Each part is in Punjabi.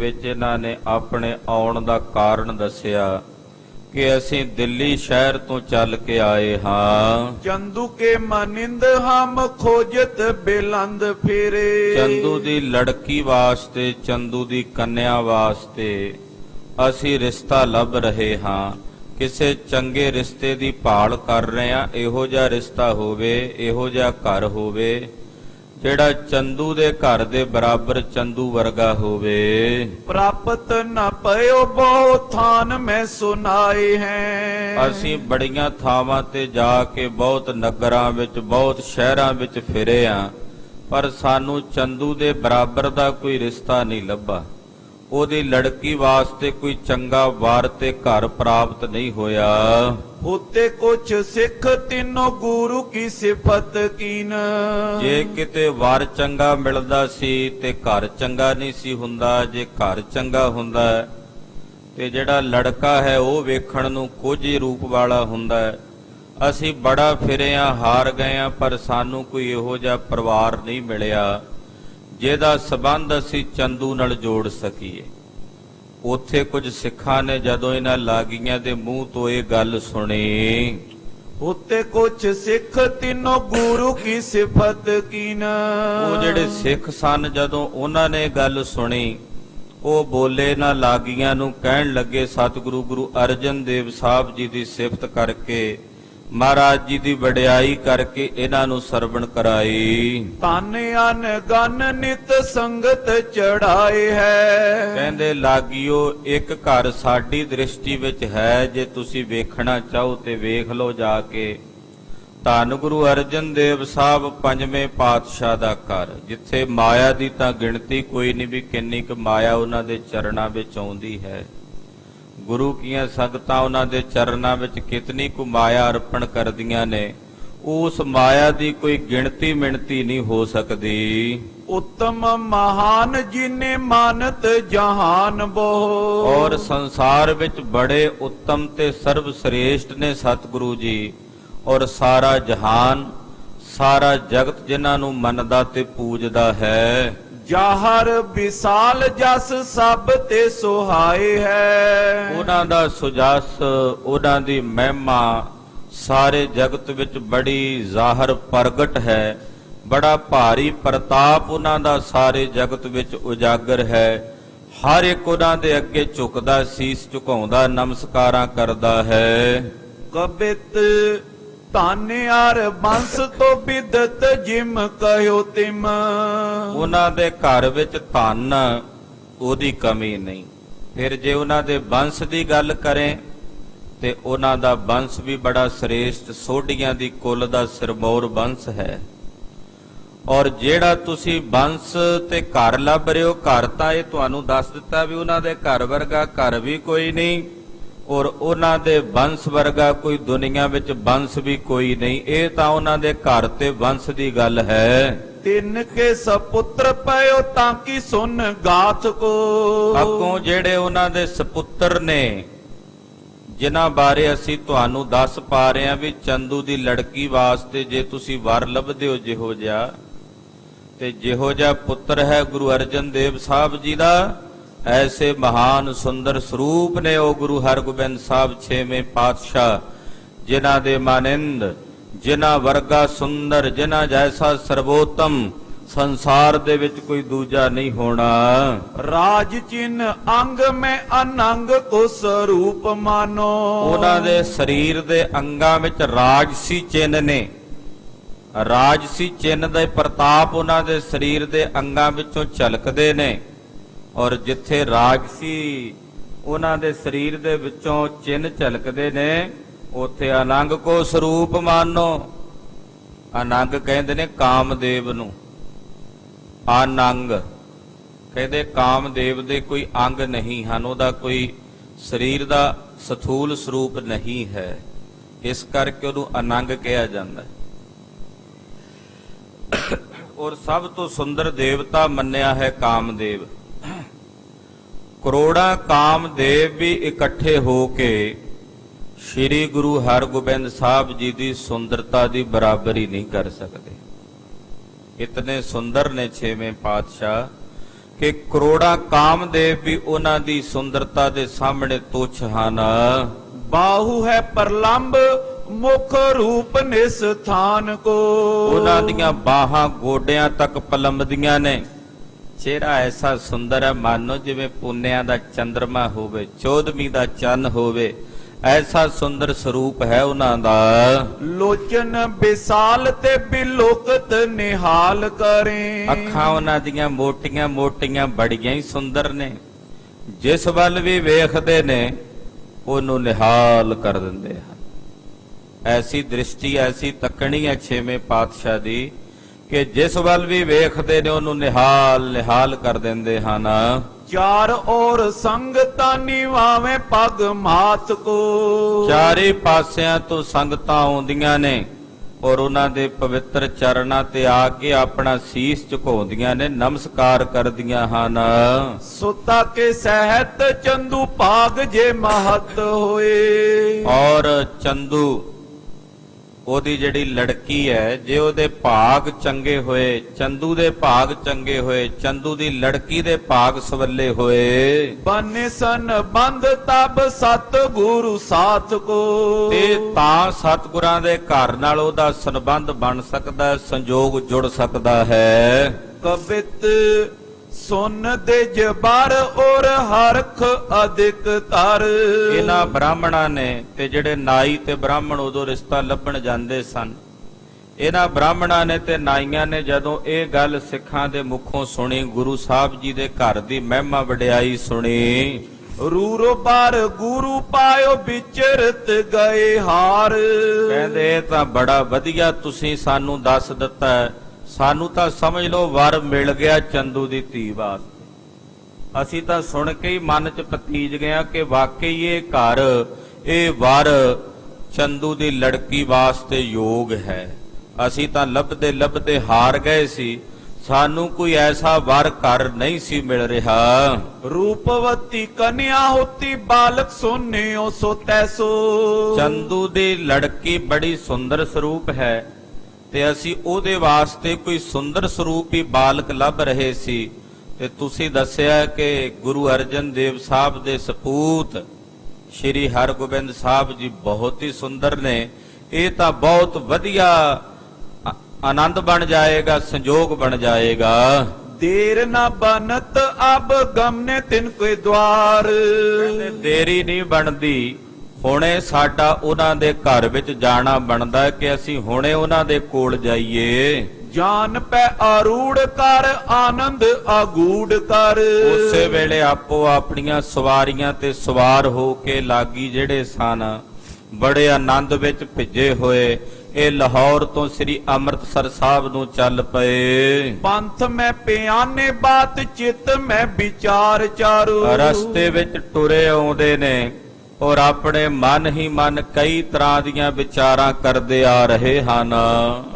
ਵਿੱਚ ਇਹਨਾਂ ਨੇ ਆਪਣੇ ਆਉਣ ਦਾ ਕਾਰਨ ਦੱਸਿਆ कि असीं दिल्ली शहर तो चल के आए हाँ। चंदू के मनिंद हम खोजत बेलंद फेरे। चंदू दी लड़की वास्ते, चंदू दी कन्या वास्ते असीं रिश्ता लभ रहे हाँ। किसे चंगे रिश्ते दी भाल कर रहे हैं। इहो जिहा रिश्ता होवे, इहो जिहा घर होवे ਜਿਹੜਾ ਚੰਦੂ ਦੇ ਘਰ ਦੇ ਬਰਾਬਰ ਚੰਦੂ ਵਰਗਾ ਹੋਵੇ। ਪ੍ਰਾਪਤ ਨ ਪਇਓ ਬਹੁ ਥਾਨ ਮੈਂ ਸੁਨਾਏ ਹੈ। ਅਸੀਂ ਬੜੀਆਂ ਥਾਵਾਂ ਤੇ ਜਾ ਕੇ ਬਹੁਤ ਨਗਰਾਂ ਵਿੱਚ, ਬਹੁਤ ਸ਼ਹਿਰਾਂ ਵਿੱਚ ਫਿਰੇ ਆ, ਪਰ ਸਾਨੂੰ ਚੰਦੂ ਦੇ ਬਰਾਬਰ ਦਾ ਕੋਈ ਰਿਸ਼ਤਾ ਨਹੀਂ ਲੱਭਾ। ਉਹਦੀ ਲੜਕੀ ਵਾਸਤੇ ਕੋਈ ਚੰਗਾ ਵਾਰ ਤੇ ਘਰ ਪ੍ਰਾਪਤ ਨਹੀਂ ਹੋਇਆ। ਹੋਤੇ ਕੁਛ ਸਿੱਖ ਤਿੰਨੋਂ ਗੁਰੂ ਕੀ ਸਿਫਤ ਕੀਨ। ਜੇ ਕਿਤੇ ਵਾਰ ਚੰਗਾ ਮਿਲਦਾ ਸੀ ਤੇ ਘਰ ਚੰਗਾ ਨਹੀਂ ਸੀ ਹੁੰਦਾ। ਜੇ ਘਰ ਚੰਗਾ ਹੁੰਦਾ ਤੇ ਜਿਹੜਾ ਲੜਕਾ ਹੈ ਉਹ ਵੇਖਣ ਨੂੰ ਕੁਝ ਹੀ ਰੂਪ ਵਾਲਾ ਹੁੰਦਾ ਹੈ। ਅਸੀਂ ਬੜਾ ਫਿਰੇ ਆ, ਹਾਰ ਗਏ ਆ, ਪਰ ਸਾਨੂੰ ਕੋਈ ਇਹੋ ਜਿਹਾ ਪਰਿਵਾਰ ਨਹੀਂ ਮਿਲਿਆ ਜਿਹਦਾ ਸਬੰਧ ਅਸੀਂ ਚੰਦੂ ਨਾਲ ਜੋੜ ਸਕੀਏ। ਉੱਥੇ ਕੁਝ ਸਿੱਖਾਂ ਨੇ ਜਦੋਂ ਇਹਨਾਂ ਲਾਗੀਆਂ ਦੇ ਮੂੰਹ ਤੋਂ ਇਹ ਗੱਲ ਸੁਣੀ, ਉੱਤੇ ਕੁਛ ਸਿੱਖ ਤਿੰਨੋਂ ਗੁਰੂ ਕੀ ਸਿਫਤ ਕੀਨ। ਉਹ ਜਿਹੜੇ ਸਿੱਖ ਸਨ, ਜਦੋਂ ਉਹਨਾਂ ਨੇ ਗੱਲ ਸੁਣੀ, ਉਹ ਬੋਲੇ ਨਾ ਲਾਗੀਆਂ ਨੂੰ, ਕਹਿਣ ਲੱਗੇ ਸਤਿਗੁਰੂ ਗੁਰੂ ਅਰਜਨ ਦੇਵ ਸਾਹਿਬ ਜੀ ਦੀ ਸਿਫਤ ਕਰਕੇ, ਮਹਾਰਾਜ ਜੀ ਦੀ ਵਡਿਆਈ ਕਰਕੇ ਇਹਨਾਂ ਨੂੰ ਸਰਵਣ ਕਰਾਈ। ਤਨ ਅਨ ਗਨ ਨਿਤ ਸੰਗਤ ਚੜਾਏ ਹੈ। ਕਹਿੰਦੇ ਲਾਗੀਓ ਇੱਕ ਘਰ ਸਾਡੀ ਦ੍ਰਿਸ਼ਟੀ ਵਿੱਚ ਹੈ, ਜੇ ਤੁਸੀਂ ਵੇਖਣਾ ਚਾਹੋ ਤੇ ਵੇਖ ਲਓ ਜਾ ਕੇ। ਧੰਨ ਗੁਰੂ ਅਰਜਨ ਦੇਵ ਸਾਹਿਬ ਪੰਜਵੇਂ ਪਾਤਸ਼ਾਹ ਦਾ ਘਰ, ਜਿੱਥੇ ਮਾਇਆ ਦੀ ਤਾਂ ਗਿਣਤੀ ਕੋਈ ਨਹੀਂ ਵੀ ਕਿੰਨੀ ਕੁ ਮਾਇਆ ਉਹਨਾਂ ਦੇ ਚਰਨਾਂ ਵਿੱਚ ਆਉਂਦੀ ਹੈ। ਗੁਰੂ ਕੀਆਂ ਸੰਗਤਾਂ ਉਹਨਾਂ ਦੇ ਚਰਨਾਂ ਵਿੱਚ ਕਿਤਨੀ ਕੁ ਮਾਇਆ ਅਰਪਣ ਕਰਦੀਆਂ ਨੇ, ਉਸ ਮਾਇਆ ਦੀ ਕੋਈ ਗਿਣਤੀ ਮਿਣਤੀ ਨਹੀਂ ਹੋ ਸਕਦੀ। ਉੱਤਮ ਮਹਾਨ ਜਿਨੇ ਮਾਨਤ ਜਹਾਨ ਬਹੁ। ਔਰ ਸੰਸਾਰ ਵਿੱਚ ਬੜੇ ਉੱਤਮ ਤੇ ਸਰਬ ਸ੍ਰੇਸ਼ਟ ਨੇ ਸਤਿਗੁਰੂ ਜੀ, ਔਰ ਸਾਰਾ ਜਹਾਨ, ਸਾਰਾ ਜਗਤ ਜਿਨ੍ਹਾਂ ਨੂੰ ਮੰਨਦਾ ਤੇ ਪੂਜਦਾ ਹੈ। ਜਾਹਰ ਵਿਸਾਲ ਜਸ ਸਭ ਤੇ ਸੁਹਾਏ ਹੈ। ਉਹਨਾਂ ਦਾ ਸੁਜਸ, ਉਹਨਾਂ ਦੀ ਮਹਿਮਾ ਸਾਰੇ ਜਗਤ ਵਿੱਚ ਬੜੀ ਜ਼ਾਹਰ ਪ੍ਰਗਟ ਹੈ। ਬੜਾ ਭਾਰੀ ਪ੍ਰਤਾਪ ਉਹਨਾਂ ਦਾ ਸਾਰੇ ਜਗਤ ਵਿੱਚ ਉਜਾਗਰ ਹੈ। ਹਰ ਇੱਕ ਉਹਨਾਂ ਦੇ ਅੱਗੇ ਝੁਕਦਾ, ਸੀਸ ਝੁਕਾਉਂਦਾ, ਨਮਸਕਾਰਾਂ ਕਰਦਾ ਹੈ। ਕਬਿਤ ਧਾਨਿਆਰ ਬੰਸ ਤੋਂ ਬਿਦਤ ਜਿਮ ਕਹਿਓ ਤਿਮ। ਉਹਨਾਂ ਦੇ ਘਰ ਵਿੱਚ ਧਨ ਉਹਦੀ ਕਮੀ ਨਹੀਂ। ਫਿਰ ਜੇ ਉਹਨਾਂ ਦੇ ਬੰਸ ਦੀ ਗੱਲ ਕਰੇ ਤੇ ਉਹਨਾਂ ਦਾ ਬੰਸ ਵੀ ਬੜਾ ਸ੍ਰੇਸ਼ਟ, ਸੋਢੀਆਂ ਦੀ ਕੁੱਲ ਦਾ ਸਿਰਮੌਰ ਬੰਸ ਹੈ। ਔਰ ਜਿਹੜਾ ਤੁਸੀਂ ਬੰਸ ਤੇ ਘਰ ਲੱਭ ਰਹੇ ਹੋ, ਘਰ ਤਾਂ ਇਹ ਤੁਹਾਨੂੰ ਦੱਸ ਦਿੱਤਾ ਵੀ ਉਹਨਾਂ ਦੇ ਘਰ ਵਰਗਾ ਘਰ ਵੀ ਕੋਈ ਨਹੀਂ, ਔਰ ਉਹਨਾਂ ਦੇ ਬੰਸ ਵਰਗਾ ਕੋਈ ਦੁਨੀਆ ਵਿੱਚ ਬੰਸ ਵੀ ਕੋਈ ਨਹੀਂ। ਇਹ ਤਾਂ ਉਹਨਾਂ ਦੇ ਘਰ ਤੇ ਬੰਸ ਦੀ ਗੱਲ ਹੈ। ਤਿੰਨ ਕੇ ਸਪੁੱਤਰ ਪਇਓ ਤਾਂ ਕੀ ਸੁਨ ਗਾਥ ਕੋ। ਅੱਗੋਂ ਜਿਹੜੇ ਉਹਨਾਂ ਦੇ ਸਪੁੱਤਰ ਨੇ, ਜਿਨ੍ਹਾਂ ਬਾਰੇ ਅਸੀਂ ਤੁਹਾਨੂੰ ਦੱਸ ਪਾ ਰਹੇ ਹਾਂ ਵੀ ਚੰਦੂ ਦੀ ਲੜਕੀ ਵਾਸਤੇ ਜੇ ਤੁਸੀਂ ਵਰ ਲੱਭਦੇ ਹੋ ਜਿਹੋ ਜਿਹਾ, ਤੇ ਜਿਹੋ ਜਿਹਾ ਪੁੱਤਰ ਹੈ ਗੁਰੂ ਅਰਜਨ ਦੇਵ ਸਾਹਿਬ ਜੀ ਦਾ, ਐਸੇ ਮਹਾਨ ਸੁੰਦਰ ਸਰੂਪ ਨੇ ਉਹ ਗੁਰੂ ਹਰਗੋਬਿੰਦ ਸਾਹਿਬ ਛੇਵੇਂ ਪਾਤਸ਼ਾਹ, ਜਿਨ੍ਹਾਂ ਦੇ ਮਾਨਿੰਦ, ਜਿਨ੍ਹਾਂ ਵਰਗਾ ਸੁੰਦਰ, ਜਿਨ੍ਹਾਂ ਜੈਸਾ ਸਰਵੋਤਮ ਸੰਸਾਰ ਦੇ ਵਿੱਚ ਕੋਈ ਦੂਜਾ ਨਹੀਂ ਹੋਣਾ। ਰਾਜ ਚਿੰਨ ਅੰਗ ਮੈਂ ਅਨੰਗ ਕੋ ਸਰੂਪ ਮਾਨੋ। ਉਹਨਾਂ ਦੇ ਸਰੀਰ ਦੇ ਅੰਗਾਂ ਵਿੱਚ ਰਾਜਸੀ ਚਿੰਨ ਨੇ। ਰਾਜਸੀ ਚਿੰਨ ਦਾ ਪ੍ਰਤਾਪ ਉਹਨਾਂ ਦੇ ਸਰੀਰ ਦੇ ਅੰਗਾਂ ਵਿੱਚੋਂ ਝਲਕਦੇ ਨੇ। ਔਰ ਜਿੱਥੇ ਰਾਜਸੀ ਉਹਨਾਂ ਦੇ ਸਰੀਰ ਦੇ ਵਿੱਚੋਂ ਚਿੰਨ ਝਲਕਦੇ ਨੇ, ਉੱਥੇ ਅਨੰਗ ਕੋ ਸਰੂਪ ਮਾਨੋ। ਅਨੰਗ ਕਹਿੰਦੇ ਨੇ ਕਾਮਦੇਵ ਨੂੰ। ਅਨੰਗ ਕਹਿੰਦੇ ਕਾਮਦੇਵ ਦੇ ਕੋਈ ਅੰਗ ਨਹੀਂ ਹਨ, ਉਹਦਾ ਕੋਈ ਸਰੀਰ ਦਾ ਸਥੂਲ ਸਰੂਪ ਨਹੀਂ ਹੈ, ਇਸ ਕਰਕੇ ਉਹਨੂੰ ਅਨੰਗ ਕਿਹਾ ਜਾਂਦਾ ਹੈ। ਔਰ ਸਭ ਤੋਂ ਸੁੰਦਰ ਦੇਵਤਾ ਮੰਨਿਆ ਹੈ ਕਾਮਦੇਵ। ਕਰੋੜਾਂ ਕਾਮਦੇਵ ਵੀ ਇਕੱਠੇ ਹੋ ਕੇ ਸ਼੍ਰੀ ਗੁਰੂ ਹਰਗੋਬਿੰਦ ਸਾਹਿਬ ਜੀ ਦੀ ਸੁੰਦਰਤਾ ਦੀ ਬਰਾਬਰੀ ਨਹੀਂ ਕਰ ਸਕਦੇ। ਇਤਨੇ ਸੁੰਦਰ ਨੇ ਛੇਵੇਂ ਪਾਤਸ਼ਾਹ ਕਿ ਕਰੋੜਾਂ ਕਾਮਦੇਵ ਵੀ ਉਹਨਾਂ ਦੀ ਸੁੰਦਰਤਾ ਦੇ ਸਾਹਮਣੇ ਤੁੱਛ ਹਨ। ਬਾਹੂ ਹੈ ਪ੍ਰਲੰਬ ਮੁਖ ਰੂਪ ਨਿਸਥਾਨ ਕੋ। ਉਹਨਾਂ ਦੀਆਂ ਬਾਹਾਂ ਗੋਡਿਆਂ ਤੱਕ ਪਲੰਬਦੀਆਂ ਨੇ। ਚਿਹਰਾ ਐਸਾ ਸੁੰਦਰ ਹੈ ਮਾਨੋ ਜਿਵੇਂ ਪੁੰਨਿਆਂ ਦਾ ਚੰਦਰਮਾ ਹੋਵੇ, ਚੌਦਵੀਂ ਦਾ ਚੰਨ ਹੋਵੇ, ਐਸਾ ਸੁੰਦਰ ਸਰੂਪ ਹੈ ਉਹਨਾਂ ਦਾ। ਲੋਚਨ ਵਿਸਾਲ ਤੇ ਬਿਲੋਕਤ ਨਿਹਾਲ ਕਰੇ। ਅੱਖਾਂ ਉਹਨਾਂ ਦੀਆਂ ਮੋਟੀਆਂ ਮੋਟੀਆਂ ਬੜੀਆਂ ਹੀ ਸੁੰਦਰ ਨੇ। ਜਿਸ ਵੱਲ ਵੀ ਵੇਖਦੇ ਨੇ ਉਹਨੂੰ ਨਿਹਾਲ ਕਰ ਦਿੰਦੇ ਹਨ। ਐਸੀ ਦ੍ਰਿਸ਼ਟੀ, ਐਸੀ ਤੱਕਣੀ ਹੈ ਛੇਵੇਂ ਪਾਤਸ਼ਾਹ ਦੀ ਕਿ ਜਿਸ ਵੱਲ ਵੀ ਵੇਖਦੇ ਨੇ ਉਹਨੂੰ ਨਿਹਾਲ ਨਿਹਾਲ ਕਰ ਦਿੰਦੇ ਹਨ। ਚਾਰ ਔਰ ਸੰਗਤਾਂ ਨਿਵਾਵੇਂ ਪਗ ਮਾਤ ਕੋ। ਚਾਰੇ ਪਾਸਿਆਂ ਤੋਂ ਸੰਗਤਾਂ ਆਉਂਦੀਆਂ ਨੇ ਔਰ ਉਹਨਾਂ ਦੇ ਪਵਿੱਤਰ ਚਰਨਾਂ ਤੇ ਆ ਕੇ ਆਪਣਾ ਸੀਸ ਝੁਕਾਉਂਦੀਆਂ ਨੇ, ਨਮਸਕਾਰ ਕਰਦੀਆਂ ਹਨ। ਸੁਤਾ ਕੇ ਸਹਿਤ ਚੰਦੂ ਭਾਗ ਜੇ ਮਹਤ ਹੋਏ। ਔਰ ਚੰਦੂ ਉਹਦੀ ਜਿਹੜੀ ਲੜਕੀ ਹੈ, ਜੇ ਉਹਦੇ ਭਾਗ ਚੰਗੇ ਹੋਏ, ਚੰਦੂ ਦੇ ਭਾਗ ਚੰਗੇ ਹੋਏ, ਚੰਦੂ ਦੀ ਲੜਕੀ ਦੇ ਭਾਗ ਸਵੱਲੇ ਹੋਏ, ਬਨੇ ਸਨ ਬੰਦ ਤਬ ਸਤ ਗੁਰੂ ਸਾਥ ਕੋ। ਤੇ ਤਾਂ ਸਤਿਗੁਰਾਂ ਦੇ ਘਰ ਨਾਲ ਉਹਦਾ ਸੰਬੰਧ ਬਣ ਸਕਦਾ ਹੈ, ਸੰਜੋਗ ਜੁੜ ਸਕਦਾ ਹੈ। ਕਬਿਤ ਸੁਨ ਦੇ ਜਬਰ ਔਰ ਹਰਖ ਅਧਿਕ ਤਰ। ਇਹਨਾਂ ਬ੍ਰਾਹਮਣਾਂ ਨੇ ਤੇ ਜਿਹੜੇ ਨਾਈ ਤੇ ਬ੍ਰਾਹਮਣ ਉਦੋਂ ਰਿਸ਼ਤਾ ਲੱਭਣ ਜਾਂਦੇ ਸਨ, ਇਹਨਾਂ ਬ੍ਰਾਹਮਣਾਂ ਨੇ ਤੇ ਨਾਈਆਂ ਨੇ ਜਦੋਂ ਇਹ ਗੱਲ ਸਿੱਖਾਂ ਦੇ ਮੁਖੋਂ ਸੁਣੀ, ਗੁਰੂ ਸਾਹਿਬ ਜੀ ਦੇ ਘਰ ਦੀ ਮਹਿਮਾ ਵਡਿਆਈ ਸੁਣੀ, ਰੂਰੋ ਬਾਰ ਗੁਰੂ ਪਾਇਓ ਵਿਚਰਤ ਗਏ ਹਾਰ। ਕਹਿੰਦੇ ਇਹ ਤਾਂ ਬੜਾ ਵਧੀਆ ਤੁਸੀਂ ਸਾਨੂੰ ਦੱਸ ਦਿੱਤਾ ਹੈ, ਸਾਨੂੰ ਤਾਂ ਸਮਝ ਲਓ ਵਰ ਮਿਲ ਗਿਆ ਚੰਦੂ ਦੀ ਧੀ ਵਾਸਤੇ। ਅਸੀਂ ਤਾਂ ਸੁਣ ਕੇ ਹੀ ਮਨ ਚ ਪਤੀਜ ਗਿਆ ਕਿ ਵਾਕਈ ਇਹ ਘਰ, ਇਹ ਵਰ ਚੰਦੂ ਦੀ ਲੜਕੀ ਵਾਸਤੇ ਯੋਗ ਹੈ। ਅਸੀਂ ਤਾਂ ਲੱਭਦੇ ਲੱਭਦੇ ਹਾਰ ਗਏ ਸੀ, ਸਾਨੂੰ ਕੋਈ ਐਸਾ ਵਰ ਘਰ ਨਹੀਂ ਸੀ ਮਿਲ ਰਿਹਾ। ਰੂਪਵਤੀ ਕਨਿਆ ਹੋਤੀ ਬਾਲਕ ਸੋਨਿਓ ਸੋ ਤੈਸੋ। ਚੰਦੂ ਦੀ ਲੜਕੀ ਬੜੀ ਸੁੰਦਰ ਸਰੂਪ ਹੈ ਤੇ ਅਸੀਂ ਉਹਦੇ ਵਾਸਤੇ ਕੋਈ ਸੁੰਦਰ ਸਰੂਪ ਹੀ ਬਾਲਕ ਲੱਭ ਰਹੇ ਸੀ, ਤੇ ਤੁਸੀਂ ਦੱਸਿਆ ਕਿ ਗੁਰੂ ਅਰਜਨ ਦੇਵ ਸਾਹਿਬ ਦੇ ਸਪੂਤ ਸ਼੍ਰੀ ਹਰਗੋਬਿੰਦ ਸਾਹਿਬ ਜੀ ਬਹੁਤ ਹੀ ਸੁੰਦਰ ਨੇ। ਇਹ ਤਾਂ ਬਹੁਤ ਵਧੀਆ ਆਨੰਦ ਬਣ ਜਾਏਗਾ, ਸੰਜੋਗ ਬਣ ਜਾਏਗਾ। ਦੇਰ ਨਾ ਬਨਤ ਅਬ ਗਮਨੇ ਤਿਨ ਕੋਈ ਦਵਾਰ। ਦੇਰੀ ਨਹੀਂ ਬਣਦੀ, ਹੁਣੇ ਸਾਡਾ ਉਹਨਾਂ ਦੇ ਘਰ ਵਿੱਚ ਜਾਣਾ ਬਣਦਾ ਕਿ ਅਸੀਂ ਹੁਣੇ ਉਹਨਾਂ ਦੇ ਕੋਲ ਜਾਈਏ। ਜਾਨ ਪੈ ਆਰੂੜ ਕਰ ਆਨੰਦ ਆਗੂੜ ਕਰ। ਉਸੇ ਵੇਲੇ ਆਪੋ ਆਪਣੀਆਂ ਸਵਾਰੀਆਂ ਤੇ ਸਵਾਰ ਹੋ ਕੇ ਲਾਗੀ ਜਿਹੜੇ ਸਨ, ਬੜੇ ਆਨੰਦ ਵਿੱਚ ਭਿੱਜੇ ਹੋਏ, ਇਹ ਲਾਹੌਰ ਤੋਂ ਸ੍ਰੀ ਅੰਮ੍ਰਿਤਸਰ ਸਾਹਿਬ ਨੂੰ ਚੱਲ ਪਏ। ਪੰਥ ਮੈਂ ਪਿਆਨੇ ਬਾਤ ਚਿਤ ਮੈਂ ਵਿਚਾਰ ਚਾਰੂ। ਰਸਤੇ ਵਿੱਚ ਟੁਰੇ ਆਉਂਦੇ ਨੇ ਔਰ ਆਪਣੇ ਮਨ ਹੀ ਮਨ ਕਈ ਤਰ੍ਹਾਂ ਦੀਆਂ ਵਿਚਾਰਾਂ ਕਰਦੇ ਆ ਰਹੇ ਹਨ।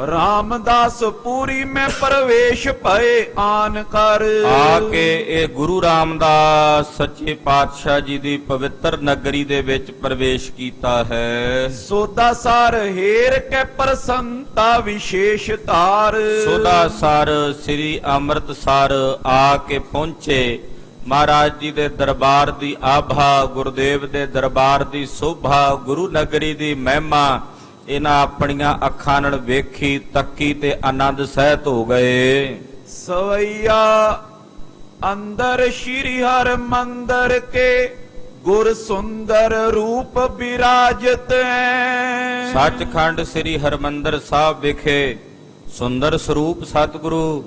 ਰਾਮਦਾਸ ਪੂਰੀ ਮੈਂ ਪ੍ਰਵੇਸ਼ ਭਏ ਆਨ ਕਰ। ਆ ਕੇ ਇਹ ਗੁਰੂ ਰਾਮਦਾਸ ਸੱਚੇ ਪਾਤਸ਼ਾਹ ਜੀ ਦੀ ਪਵਿੱਤਰ ਨਗਰੀ ਦੇ ਵਿੱਚ ਪ੍ਰਵੇਸ਼ ਕੀਤਾ ਹੈ। ਸੋਦਾ ਸਾਰ ਹੇਰ ਕੇ ਪ੍ਰਸੰਤਾ ਵਿਸ਼ੇਸ਼ ਧਾਰ। ਸੋਦਾ ਸਾਰ ਸ੍ਰੀ ਅੰਮ੍ਰਿਤਸਰ ਆ ਕੇ ਪਹੁੰਚੇ। ਮਹਾਰਾਜ ਜੀ ਦੇ ਦਰਬਾਰ ਦੀ ਆਭਾ, ਗੁਰਦੇਵ ਦੇ ਦਰਬਾਰ ਦੀ ਸ਼ੋਭਾ, ਗੁਰੂ ਨਗਰੀ ਦੀ ਮਹਿਮਾ ਇਹਨਾਂ ਆਪਣੀਆਂ ਅੱਖਾਂ ਨਾਲ ਵੇਖੀ, ਤੱਕੀ ਤੇ ਆਨੰਦ ਸਹਿਤ ਹੋ ਗਏ। ਸਵਈਆ ਅੰਦਰ ਸ਼੍ਰੀ ਹਰਿ ਮੰਦਰ ਕੇ ਗੁਰ ਸੁੰਦਰ ਰੂਪ ਬਿਰਾਜਤ ਹੈ। ਸੱਚਖੰਡ ਸ੍ਰੀ ਹਰਿਮੰਦਰ ਸਾਹਿਬ ਵਿਖੇ ਸੁੰਦਰ ਸਰੂਪ ਸਤਿਗੁਰੂ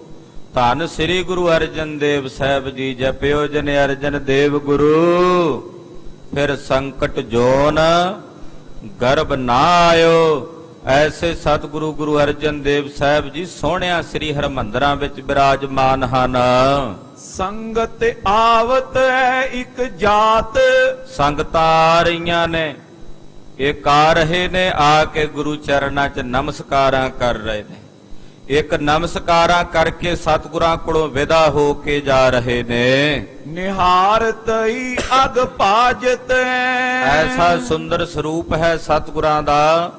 ਧੰਨ ਸ੍ਰੀ ਗੁਰੂ ਅਰਜਨ ਦੇਵ ਸਾਹਿਬ ਜੀ ਜਪਿਓ ਜਨ ਅਰਜਨ ਦੇਵ ਗੁਰੂ, ਫਿਰ ਸੰਕਟ ਜੋਨ ਗਰਭ ਨਾ ਆਇਓ। ਐਸੇ ਸਤਿਗੁਰੂ ਗੁਰੂ ਅਰਜਨ ਦੇਵ ਸਾਹਿਬ ਜੀ ਸੋਹਣਿਆ ਸ੍ਰੀ ਹਰਿਮੰਦਰਾਂ ਵਿੱਚ ਬਿਰਾਜਮਾਨ ਹਨ। ਸੰਗਤ ਆਵਤ ਹੈ ਇੱਕ ਜਾਤ। ਸੰਗਤਾਂ ਆ ਰਹੀਆਂ ਨੇ, ਇਹ ਆ ਰਹੇ ਨੇ, ਆ ਕੇ ਗੁਰੂ ਚਰਨਾਂ 'ਚ ਨਮਸਕਾਰਾਂ ਕਰ ਰਹੇ ਨੇ। ਇੱਕ ਨਮਸਕਾਰਾਂ ਕਰਕੇ ਸਤਿਗੁਰਾਂ ਕੋਲੋਂ ਵਿਦਾ ਹੋ ਕੇ ਜਾ ਰਹੇ ਨੇ। ਨਿਹਾਰਤ ਹੀ ਅਗ ਭਾਜਤ। ਐਸਾ ਸੁੰਦਰ ਸਰੂਪ ਹੈ ਸਤਿਗੁਰਾਂ ਦਾ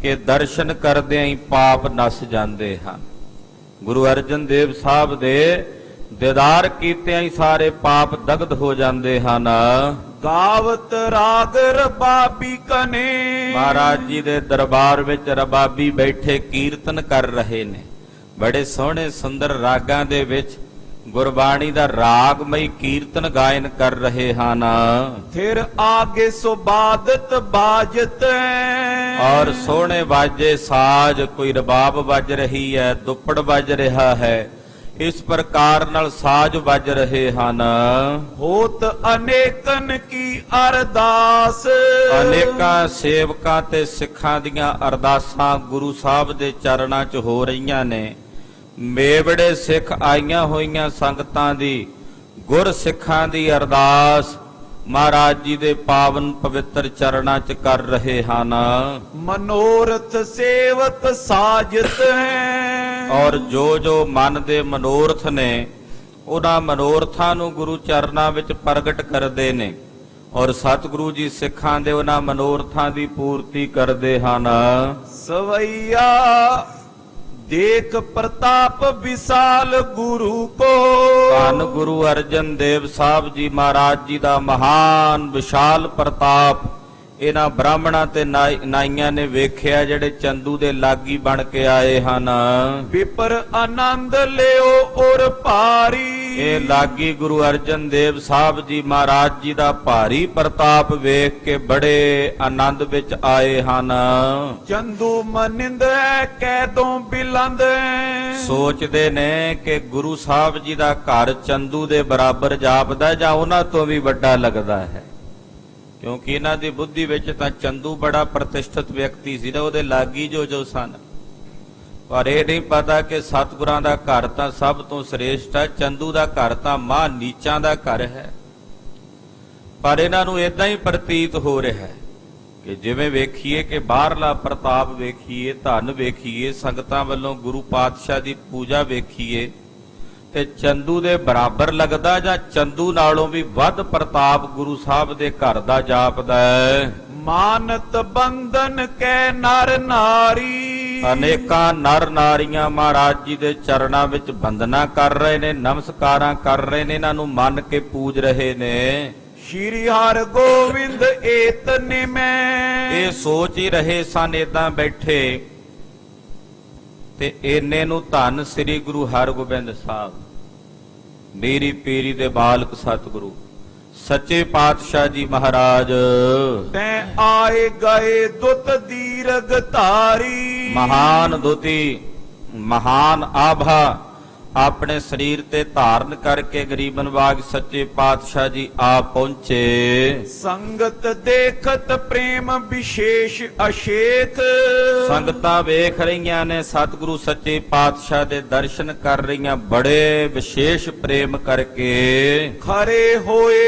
ਕਿ ਦਰਸ਼ਨ ਕਰਦਿਆਂ ਹੀ ਪਾਪ ਨਸ ਜਾਂਦੇ ਹਨ। ਗੁਰੂ ਅਰਜਨ ਦੇਵ ਸਾਹਿਬ ਦੇ ਦੀਦਾਰ ਕੀਤਿਆਂ ਹੀ ਸਾਰੇ ਪਾਪ ਦਗਧ ਹੋ ਜਾਂਦੇ ਹਨ। ਗਾਵਤ ਰਾਗ ਰਬਾਬੀ ਕਨੇ। ਮਹਾਰਾਜ ਜੀ ਦੇ ਦਰਬਾਰ ਵਿੱਚ ਰਬਾਬੀ ਬੈਠੇ ਕੀਰਤਨ ਕਰ ਰਹੇ ਨੇ। ਬੜੇ ਸੋਹਣੇ ਸੁੰਦਰ ਰਾਗਾਂ ਦੇ ਵਿੱਚ ਗੁਰਬਾਣੀ ਦਾ ਰਾਗਮਈ ਕੀਰਤਨ ਗਾਇਨ ਕਰ ਰਹੇ ਹਨ। ਫਿਰ ਆਗੇ ਸੁਬਾਦਤ ਬਾਜਤ। ਔਰ ਸੋਹਣੇ ਬਾਜੇ ਸਾਜ਼, ਕੋਈ ਰਬਾਬ ਵੱਜ ਰਹੀ ਹੈ, ਦੁੱਪੜ ਵੱਜ ਰਿਹਾ ਹੈ, ਇਸ ਪ੍ਰਕਾਰ ਨਾਲ ਸਾਜ਼ ਵੱਜ ਰਹੇ ਹਨ। ਹੋਤ ਅਨੇਕਨ ਕੀ ਅਰਦਾਸ। ਅਨੇਕਾਂ ਸੇਵਕਾਂ ਤੇ ਸਿੱਖਾਂ ਦੀਆਂ ਅਰਦਾਸਾਂ ਗੁਰੂ ਸਾਹਿਬ ਦੇ ਚਰਨਾਂ 'ਚ ਹੋ ਰਹੀਆਂ ਨੇ। ਮੇਵੜੇ ਸਿੱਖ ਆਈਆਂ ਹੋਈਆਂ ਸੰਗਤਾਂ ਦੀ, ਗੁਰ ਸਿੱਖਾਂ ਦੀ ਅਰਦਾਸ ਮਹਾਰਾਜ ਜੀ ਦੇ ਪਾਵਨ ਪਵਿੱਤਰ ਚਰਨਾਂ 'ਚ ਕਰ ਰਹੇ ਹਨ। ਮਨੋਰਥ ਸੇਵਤ ਸਾਜਤ ਹੈ। ਔਰ ਜੋ ਜੋ ਮਨ ਦੇ ਮਨੋਰਥ ਨੇ, ਉਹਨਾਂ ਮਨੋਰਥਾਂ ਨੂੰ ਗੁਰੂ ਚਰਨਾਂ ਵਿੱਚ ਪ੍ਰਗਟ ਕਰਦੇ ਨੇ ਔਰ ਸਤਿਗੁਰੂ ਜੀ ਸਿੱਖਾਂ ਦੇ ਉਹਨਾਂ ਮਨੋਰਥਾਂ ਦੀ ਪੂਰਤੀ ਕਰਦੇ ਹਨ। ਸਵਈਆ ਦੇਖ ਪ੍ਰਤਾਪ ਵਿਸਾਲ ਗੁਰੂ ਕੋ। ਧੰਨ ਗੁਰੂ ਅਰਜਨ ਦੇਵ ਸਾਹਿਬ ਜੀ ਮਹਾਰਾਜ ਜੀ ਦਾ ਮਹਾਨ ਵਿਸ਼ਾਲ ਪ੍ਰਤਾਪ ਇਹਨਾਂ ਬ੍ਰਾਹਮਣਾਂ ਤੇ ਨਾਈਆਂ ਨੇ ਵੇਖਿਆ, ਜਿਹੜੇ ਚੰਦੂ ਦੇ ਲਾਗੀ ਬਣ ਕੇ ਆਏ ਹਨ। ਵਿਪਰ ਆਨੰਦ ਲਿਓ ਔਰ ਭਾਰੀ। ਇਹ ਲਾਗੀ ਗੁਰੂ ਅਰਜਨ ਦੇਵ ਸਾਹਿਬ ਜੀ ਮਹਾਰਾਜ ਜੀ ਦਾ ਭਾਰੀ ਪ੍ਰਤਾਪ ਵੇਖ ਕੇ ਬੜੇ ਆਨੰਦ ਵਿੱਚ ਆਏ ਹਨ। ਚੰਦੂ ਮਨਿੰਦ ਕੈਦੋਂ ਬਿਲੰਦ। ਸੋਚਦੇ ਨੇ ਕਿ ਗੁਰੂ ਸਾਹਿਬ ਜੀ ਦਾ ਘਰ ਚੰਦੂ ਦੇ ਬਰਾਬਰ ਜਾਪਦਾ ਜਾਂ ਉਹਨਾਂ ਤੋਂ ਵੀ ਵੱਡਾ ਲੱਗਦਾ ਹੈ, ਕਿਉਂਕਿ ਇਹਨਾਂ ਦੀ ਬੁੱਧੀ ਵਿੱਚ ਤਾਂ ਚੰਦੂ ਬੜਾ ਪ੍ਰਤਿਸ਼ਠਿਤ ਵਿਅਕਤੀ ਸੀ ਨਾ, ਉਹਦੇ ਲਾਗੀ ਜੋ ਸਨ। ਪਰ ਇਹ ਨਹੀਂ ਪਤਾ ਕਿ ਸਤਿਗੁਰਾਂ ਦਾ ਘਰ ਤਾਂ ਸਭ ਤੋਂ ਸ੍ਰੇਸ਼ਟ ਹੈ, ਚੰਦੂ ਦਾ ਘਰ ਤਾਂ ਮਹਾ ਨੀਚਾਂ ਦਾ ਘਰ ਹੈ। ਪਰ ਇਹਨਾਂ ਨੂੰ ਇਦਾਂ ਹੀ ਪ੍ਰਤੀਤ ਹੋ ਰਿਹਾ ਹੈ ਕਿ ਜਿਵੇਂ ਵੇਖੀਏ ਕਿ ਬਾਹਰਲਾ ਪ੍ਰਤਾਪ ਵੇਖੀਏ, ਧਨ ਵੇਖੀਏ, ਸੰਗਤਾਂ ਵੱਲੋਂ ਗੁਰੂ ਪਾਤਸ਼ਾਹ ਦੀ ਪੂਜਾ ਵੇਖੀਏ ਤੇ ਚੰਦੂ ਦੇ ਬਰਾਬਰ ਲੱਗਦਾ ਜਾਂ ਚੰਦੂ ਨਾਲੋਂ ਵੀ ਵੱਧ ਪ੍ਰਤਾਪ ਗੁਰੂ ਸਾਹਿਬ ਦੇ ਘਰ ਦਾ ਜਾਪਦਾ ਹੈ। ਮਾਨਤ ਬੰਧਨ ਕੈ ਨਰ ਨਾਰੀ। ਅਨੇਕਾਂ ਨਰ ਨਾਰੀਆਂ ਮਹਾਰਾਜ ਜੀ ਦੇ ਚਰਨਾਂ ਵਿੱਚ ਬੰਦਨਾ ਕਰ ਰਹੇ ਨੇ, ਨਮਸਕਾਰਾਂ ਕਰ ਰਹੇ ਨੇ, ਇਹਨਾਂ ਨੂੰ ਮੰਨ ਕੇ ਪੂਜ ਰਹੇ ਨੇ। ਸ਼੍ਰੀ ਹਰਿ ਗੋਬਿੰਦ ਏਤ ਨਿਮੈ। ਇਹ ਸੋਚ ਹੀ ਰਹੇ ਸਨ ਏਦਾਂ ਬੈਠੇ ਤੇ ਏਨੇ ਨੂੰ ਧੰਨ ਸ੍ਰੀ ਗੁਰੂ ਹਰਗੋਬਿੰਦ ਸਾਹਿਬ, ਮੇਰੀ ਪੀਰੀ ਦੇ ਬਾਲਕ ਸਤਿਗੁਰੂ ਸੱਚੇ ਪਾਤਸ਼ਾਹ ਜੀ ਮਹਾਰਾਜ ਤੈਂ ਆਏ ਗਏ ਦੁੱਤ ਦੀਰਘ ਧਾਰੀ। ਮਹਾਨ ਦੁਤੀ, ਮਹਾਨ ਆਭਾ ਆਪਣੇ ਸਰੀਰ ਤੇ ਧਾਰਨ ਕਰਕੇ ਗਰੀਬ ਨਵਾਜ ਸੱਚੇ ਪਾਤਸ਼ਾਹ ਜੀ ਆ ਪਹੁੰਚੇ। ਸੰਗਤ ਦੇਖਤ ਪ੍ਰੇਮ ਵਿਸ਼ੇਸ਼ ਅਸ਼ੇਖ। ਸੰਗਤਾਂ ਵੇਖ ਰਹੀਆਂ ਨੇ, ਸਤਿਗੁਰੂ ਸੱਚੇ ਪਾਤਸ਼ਾਹ ਦੇ ਦਰਸ਼ਨ ਕਰ ਰਹੀਆਂ ਬੜੇ ਵਿਸ਼ੇਸ਼ ਪ੍ਰੇਮ ਕਰਕੇ। ਖਰੇ ਹੋਏ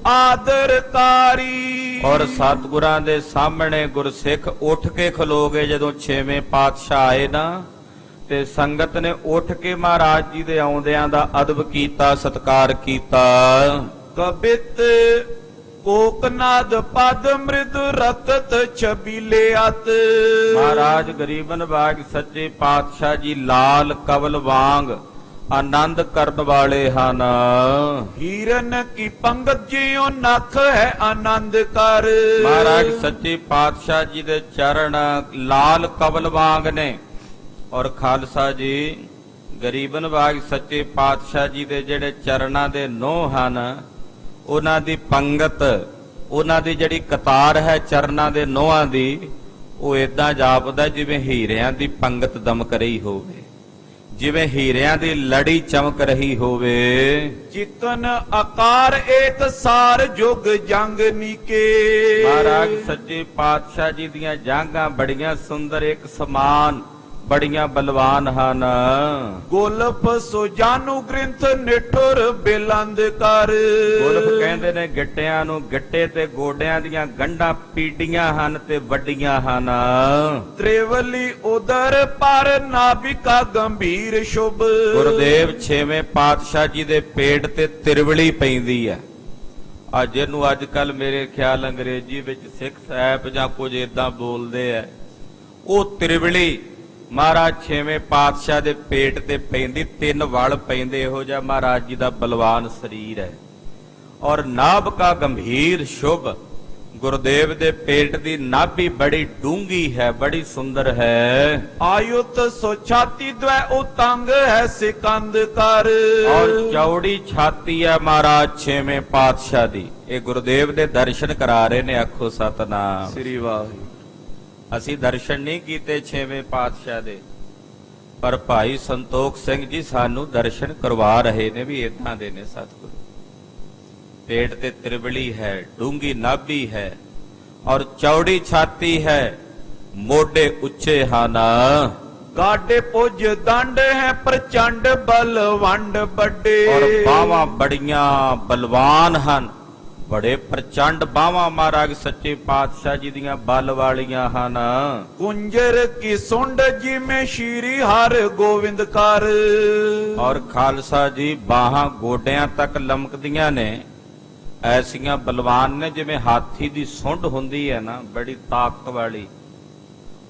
ਆਦਰਕਾਰੀ। ਔਰ ਸਤਿਗੁਰਾਂ ਦੇ ਸਾਹਮਣੇ ਗੁਰਸਿੱਖ ਉੱਠ ਕੇ ਖਲੋ ਗਏ। ਜਦੋਂ 6ਵੇਂ ਪਾਤਸ਼ਾਹ ਆਏ ਨਾ ਤੇ ਸੰਗਤ ਨੇ ਉੱਠ ਕੇ ਮਹਾਰਾਜ ਜੀ ਦੇ ਆਉਂਦਿਆਂ ਦਾ ਅਦਬ ਕੀਤਾ, ਸਤਿਕਾਰ ਕੀਤਾ। ਕਬਿਤ ਕੋਕਨਾਦ ਪਦ ਮ੍ਰਿਦ ਰਤਤ ਛਬੀਲੇ ਅਤ। ਮਹਾਰਾਜ ਗਰੀਬ ਨਵਾਜ ਸੱਚੇ ਪਾਤਸ਼ਾਹ ਜੀ ਲਾਲ ਕਵਲ ਵਾਂਗ ਆਨੰਦ ਕਰਨ ਵਾਲੇ ਹਨ। ਹੀਰਨ ਕੀ ਪੰਗਤ ਜਿਉ ਨਖ ਹੈ ਆਨੰਦ ਕਰ। ਮਹਾਰਾਜ ਸੱਚੇ ਪਾਤਸ਼ਾਹ ਜੀ ਦੇ ਚਰਨ ਲਾਲ ਕਵਲ ਵਾਂਗ ਨੇ। ਔਰ ਖਾਲਸਾ ਜੀ ਗਰੀਬ ਨਵਾਜ ਸੱਚੇ ਪਾਤਸ਼ਾਹ ਜੀ ਦੇ ਜਿਹੜੇ ਚਰਨਾਂ ਦੇ ਨੋਹ ਹਨ, ਉਹਨਾਂ ਦੀ ਪੰਗਤ, ਉਹਨਾਂ ਦੀ ਜਿਹੜੀ ਕਤਾਰ ਹੈ ਚਰਨਾਂ ਦੇ ਨੋਹਾਂ ਦੀ, ਉਹ ਏਦਾਂ ਜਾਪਦਾ ਜਿਵੇਂ ਹੀਰਿਆਂ ਦੀ ਪੰਗਤ ਦਮਕ ਰਹੀ ਹੋਵੇ, ਜਿਵੇਂ ਹੀਰਿਆਂ ਦੀ ਲੜੀ ਚਮਕ ਰਹੀ ਹੋਵੇ। ਚਿਕਨ ਆਕਾਰ ਏਕ ਸਾਰ ਜੁਗ ਜੰਗ ਨੀਕੇ। ਮਹਾਰਾਜ ਸੱਚੇ ਪਾਤਸ਼ਾਹ ਜੀ ਦੀਆਂ ਜਾਂਘਾਂ ਬੜੀਆਂ ਸੁੰਦਰ, ਇੱਕ ਸਮਾਨ, ਬੜੀਆਂ ਬਲਵਾਨ ਹਨ। ਗੋਲਫ ਸੋ ਜਾਨੂ ਗ੍ਰੰਥ ਨਿਠੁਰ ਬਿਲੰਦ ਕਰ। ਗੋਲਫ ਕਹਿੰਦੇ ਨੇ ਗਿੱਟਿਆਂ ਨੂੰ, ਗਿੱਟੇ ਤੇ ਗੋਡਿਆਂ ਦੀਆਂ ਗੰਢਾਂ ਪੀਡੀਆਂ ਹਨ ਤੇ ਵੱਡੀਆਂ ਹਨ। ਤ੍ਰਿਵਲੀ ਉਦਰ ਪਰ ਨਾਭਿਕਾ ਗੰਭੀਰ ਸ਼ੁਭ। ਗੁਰਦੇਵ 6ਵੇਂ ਪਾਤਸ਼ਾਹ ਜੀ ਦੇ ਪੇਟ ਤੇ ਤਿਰਵਲੀ ਪੈਂਦੀ ਹੈ। ਅੱਜ ਇਹਨੂੰ ਅੱਜ ਕੱਲ ਮੇਰੇ ਖਿਆਲ ਅੰਗਰੇਜ਼ੀ ਵਿੱਚ ਸਿੱਖ ਸਾਹਿਬ ਜਾਂ ਕੁਝ ਏਦਾਂ ਬੋਲਦੇ ਆ। ਉਹ ਤਿਰਵਲੀ ਮਹਾਰਾਜ ਛੇਵੇਂ ਪਾਤਸ਼ਾਹ ਦੇ ਪੇਟ ਤੇ ਪੈਂਦੀ, 3 ਵਲ ਪੈਂਦੇ, ਇਹੋ ਜਿਹਾ ਮਹਾਰਾਜ ਜੀ ਦਾ ਬਲਵਾਨ ਸਰੀਰ ਹੈ। ਔਰ ਨਾਭ ਕਾ ਗੰਭੀਰ ਸ਼ੁਭ, ਗੁਰਦੇਵ ਦੇ ਪੇਟ ਦੀ ਨਾਭੀ ਬੜੀ ਡੂੰਗੀ ਹੈ, ਬੜੀ ਸੁੰਦਰ ਹੈ। ਆਯੁਤ ਸੋ ਛਾਤੀ ਦਵੈ ਉਤੰਗ ਹੈ ਸਿਕੰਦ ਕਰ। ਔਰ ਚੌੜੀ ਛਾਤੀ ਹੈ ਮਹਾਰਾਜ ਛੇਵੇਂ ਪਾਤਸ਼ਾਹ ਦੀ। ਇਹ ਗੁਰਦੇਵ ਦੇ ਦਰਸ਼ਨ ਕਰਾ ਰਹੇ ਨੇ, ਆਖੋ ਸਤਨਾਮ। ਸ੍ਰੀ ਵਾਹਿਗੁਰੂ। ਅਸੀਂ ਦਰਸ਼ਨ ਨਹੀਂ ਕੀਤੇ ਛੇਵੇਂ ਪਾਤਸ਼ਾਹ ਦੇ, ਪਰ ਭਾਈ ਸੰਤੋਖ ਸਿੰਘ ਜੀ ਸਾਨੂੰ ਦਰਸ਼ਨ ਕਰਵਾ ਰਹੇ ਨੇ ਵੀ ਇਦਾਂ ਦੇ ਨੇ ਸਤਿਗੁਰੂ। ਪੇਟ ਤੇ ਤ੍ਰਿਵਲੀ ਹੈ, ਡੂੰਗੀ ਨਾਭੀ ਹੈ ਔਰ ਚੌੜੀ ਛਾਤੀ ਹੈ, ਮੋਢੇ ਉੱਚੇ ਹਨ। ਗਾਡੇ ਪੁੱਜ ਦੰਡ ਹੈ ਪ੍ਰਚੰਡ ਬਲਵੰਡ ਵੱਡੇ। ਔਰ ਬਾਹਾਂ ਬੜੀਆਂ ਬਲਵਾਨ ਹਨ, ਬੜੇ ਪ੍ਰਚੰਡ ਬਾਹਾਂ ਮਹਾਰਾਜ ਸੱਚੇ ਪਾਤਸ਼ਾਹ ਜੀ ਦੀਆਂ ਬਲ ਵਾਲੀਆਂ ਹਨ। ਕੁੰਜਰ ਕੀ ਸੁੰਡ ਜਿਵੇਂ ਸ਼੍ਰੀ ਹਰ ਗੋਬਿੰਦ ਕਰ। ਔਰ ਖਾਲਸਾ ਜੀ ਬਾਹਾਂ ਗੋਡਿਆਂ ਤੱਕ ਲਮਕਦੀਆਂ ਨੇ, ਐਸੀਆਂ ਬਲਵਾਨ ਨੇ ਜਿਵੇਂ ਹਾਥੀ ਦੀ ਸੁੰਡ ਹੁੰਦੀ ਹੈ ਨਾ, ਬੜੀ ਤਾਕਤ ਵਾਲੀ।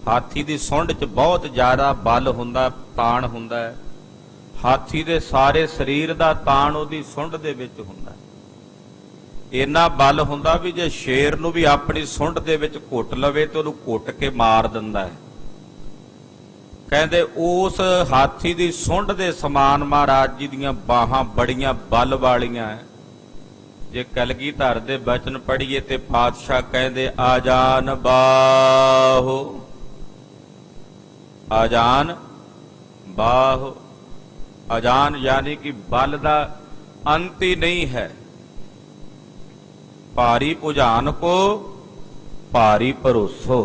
ਹਾਥੀ ਦੀ ਸੁੰਡ 'ਚ ਬਹੁਤ ਜ਼ਿਆਦਾ ਬਲ ਹੁੰਦਾ, ਤਾਣ ਹੁੰਦਾ ਹੈ। ਹਾਥੀ ਦੇ ਸਾਰੇ ਸਰੀਰ ਦਾ ਤਾਣ ਉਹਦੀ ਸੁੰਡ ਦੇ ਵਿੱਚ ਹੁੰਦਾ। ਇੰਨਾ ਬਲ ਹੁੰਦਾ ਵੀ ਜੇ ਸ਼ੇਰ ਨੂੰ ਵੀ ਆਪਣੀ ਸੁੰਡ ਦੇ ਵਿੱਚ ਘੁੱਟ ਲਵੇ ਤੇ ਉਹਨੂੰ ਘੁੱਟ ਕੇ ਮਾਰ ਦਿੰਦਾ ਹੈ। ਕਹਿੰਦੇ ਉਸ ਹਾਥੀ ਦੀ ਸੁੰਡ ਦੇ ਸਮਾਨ ਮਹਾਰਾਜ ਜੀ ਦੀਆਂ ਬਾਹਾਂ ਬੜੀਆਂ ਬਲ ਵਾਲੀਆਂ ਹੈ। ਜੇ ਕਲਗੀਧਰ ਦੇ ਬਚਨ ਪੜ੍ਹੀਏ ਤੇ ਪਾਤਸ਼ਾਹ ਕਹਿੰਦੇ ਆਜਾਨ ਬਾਹੋ, ਆਜਾਨ ਬਾਹੋ। ਆਜਾਨ ਯਾਨੀ ਕਿ ਬਲ ਦਾ ਅੰਤ ਹੀ ਨਹੀਂ ਹੈ। ਭਾਰੀ ਭੁਜਾਨ ਕੋ ਭਾਰੀ ਭਰੋਸੋ।